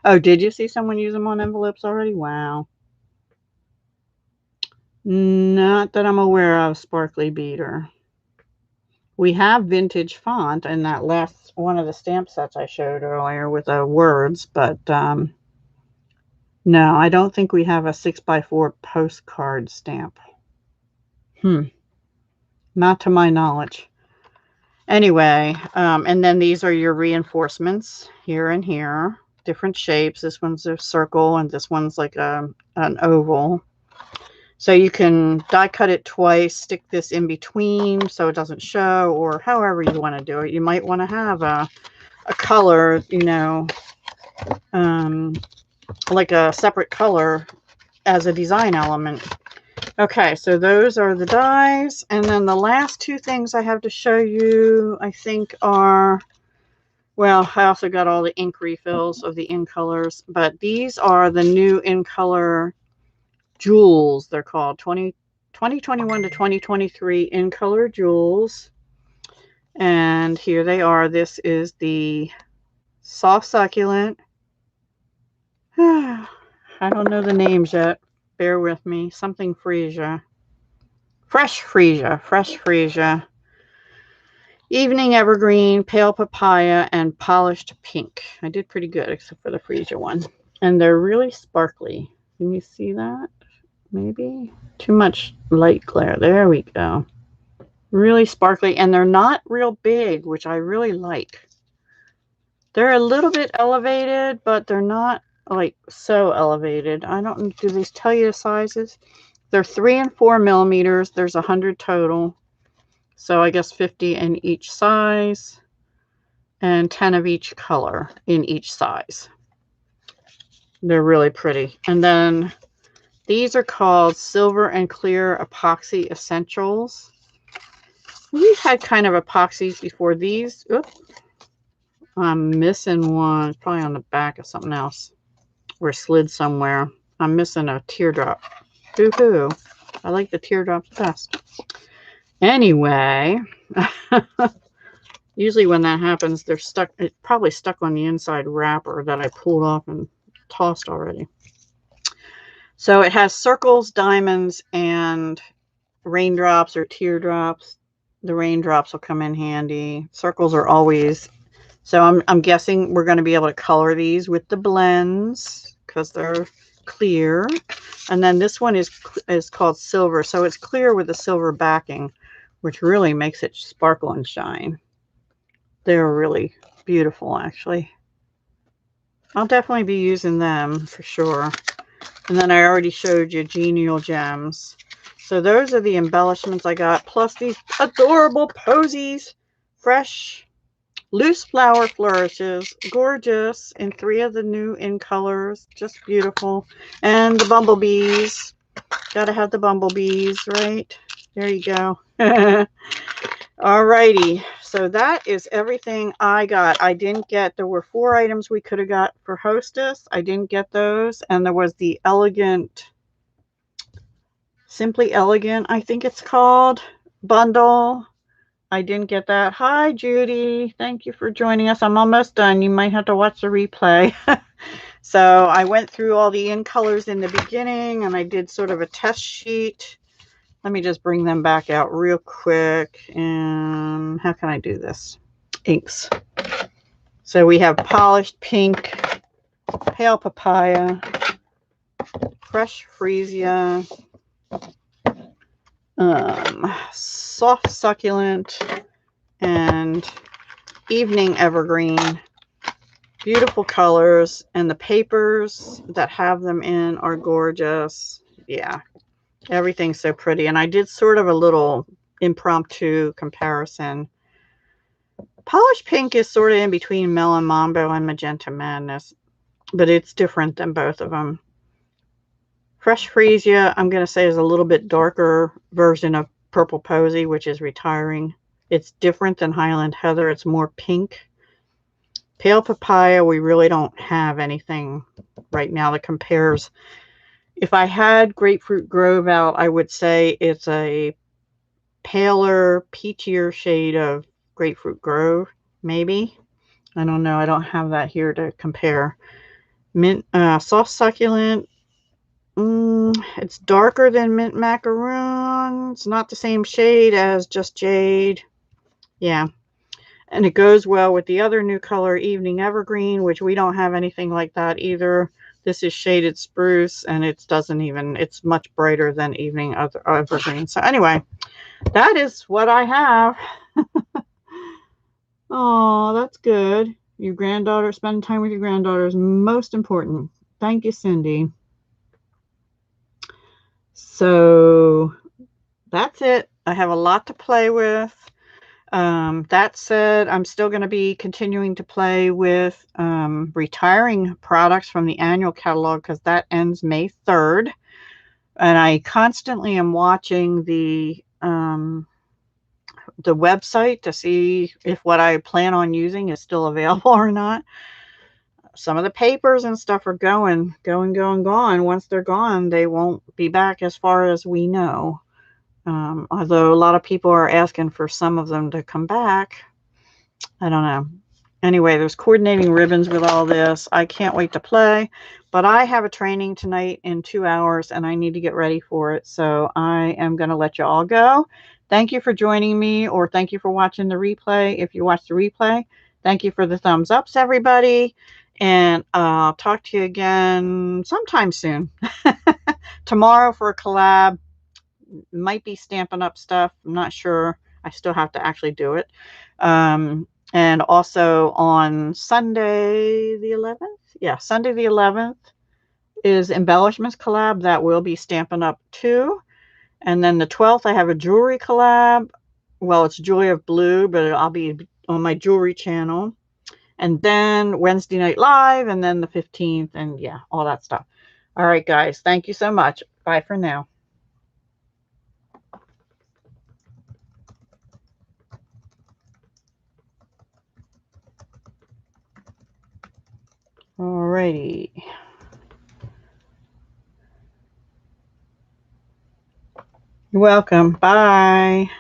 Oh, did you see someone use them on envelopes already? Wow. Not that I'm aware of, Sparkly Beater. We have vintage font in that last one of the stamp sets I showed earlier with the words, but no, I don't think we have a 6x4 postcard stamp. Not to my knowledge. Anyway, and then these are your reinforcements here and here. Different shapes. This one's a circle and this one's like an oval. So you can die cut it twice, stick this in between so it doesn't show, or however you want to do it. You might want to have a color, you know, like a separate color as a design element. Okay, so those are the dies. And then the last two things I have to show you, I think, are, well, I also got all the ink refills of the in colors, but these are the new in color jewels. They're called 2021 to 2023 in color jewels. And here they are. This is the soft succulent. I don't know the names yet. Bear with me. Something freesia. Fresh freesia. Evening evergreen, pale papaya, and polished pink. I did pretty good except for the freesia one. And they're really sparkly. Can you see that? Maybe too much light glare. There we go. Really sparkly, and they're not real big, which I really like. They're a little bit elevated, but they're not like so elevated. I don't, do these tell you the sizes? They're 3 and 4 millimeters. There's 100 total, so I guess 50 in each size and 10 of each color in each size. They're really pretty. And then these are called Silver and Clear Epoxy Essentials. We've had kind of epoxies before. These, oops, I'm missing one. It's probably on the back of something else or slid somewhere. I'm missing a teardrop. Hoo-hoo. I like the teardrops best. Anyway, usually when that happens, they're stuck. It's probably stuck on the inside wrapper that I pulled off and tossed already. So it has circles, diamonds, and raindrops or teardrops. The raindrops will come in handy. Circles are always, so I'm guessing we're going to be able to color these with the blends because they're clear. And then this one is called silver, so it's clear with a silver backing, which really makes it sparkle and shine. They're really beautiful, actually. I'll definitely be using them for sure. And then I already showed you Genial Gems. So those are the embellishments I got, plus these adorable posies. Fresh, loose flower flourishes. Gorgeous in 3 of the new in colors. Just beautiful. And the bumblebees. Gotta have the bumblebees, right? There you go. Alrighty. So that is everything I got. I didn't get, there were 4 items we could have got for Hostess. I didn't get those. And there was the elegant, Simply Elegant, I think it's called, bundle. I didn't get that. Hi, Judy. Thank you for joining us. I'm almost done. You might have to watch the replay. So I went through all the in colors in the beginning and I did sort of a test sheet. Let me just bring them back out real quick. And how can I do this? Inks. So we have polished pink, pale papaya, fresh freesia, soft succulent, and evening evergreen. Beautiful colors, and the papers that have them in are gorgeous. Yeah, everything's so pretty. And I did sort of a little impromptu comparison. Polished Pink is sort of in between Melon Mambo and Magenta Madness, but it's different than both of them. Fresh Freesia, I'm going to say, is a little bit darker version of Purple Posy, which is retiring. It's different than Highland Heather. It's more pink. Pale Papaya, we really don't have anything right now that compares. If I had Grapefruit Grove out, I would say it's a paler, peachier shade of Grapefruit Grove, maybe. I don't know. I don't have that here to compare. Mint, Soft Succulent. It's darker than Mint Macaroon. It's not the same shade as Just Jade. Yeah. And it goes well with the other new color, Evening Evergreen, which we don't have anything like that either. This is Shaded Spruce, and it's much brighter than Evening Evergreen. So anyway, that is what I have. Oh, that's good. Your granddaughter, spending time with your granddaughter is most important. Thank you, Cindy. So that's it. I have a lot to play with. That said, I'm still going to be continuing to play with retiring products from the annual catalog because that ends May 3rd. And I constantly am watching the website to see if what I plan on using is still available or not. Some of the papers and stuff are gone. Once they're gone, they won't be back as far as we know. Although a lot of people are asking for some of them to come back. I don't know. Anyway, there's coordinating ribbons with all this. I can't wait to play. But I have a training tonight in 2 hours, and I need to get ready for it. So I am going to let you all go. Thank you for joining me, or thank you for watching the replay. If you watch the replay, thank you for the thumbs ups, everybody. And I'll talk to you again sometime soon. Tomorrow for a collab. Might be Stampin' Up stuff. I'm not sure. I still have to actually do it. And also on Sunday the 11th. Yeah, Sunday the 11th is Embellishments collab. That will be Stampin' Up too. And then the 12th, I have a jewelry collab. Well, it's Joy of Blue, but I'll be on my jewelry channel. And then Wednesday Night Live, and then the 15th, and yeah, all that stuff. All right, guys. Thank you so much. Bye for now. Alrighty. You're welcome. Bye.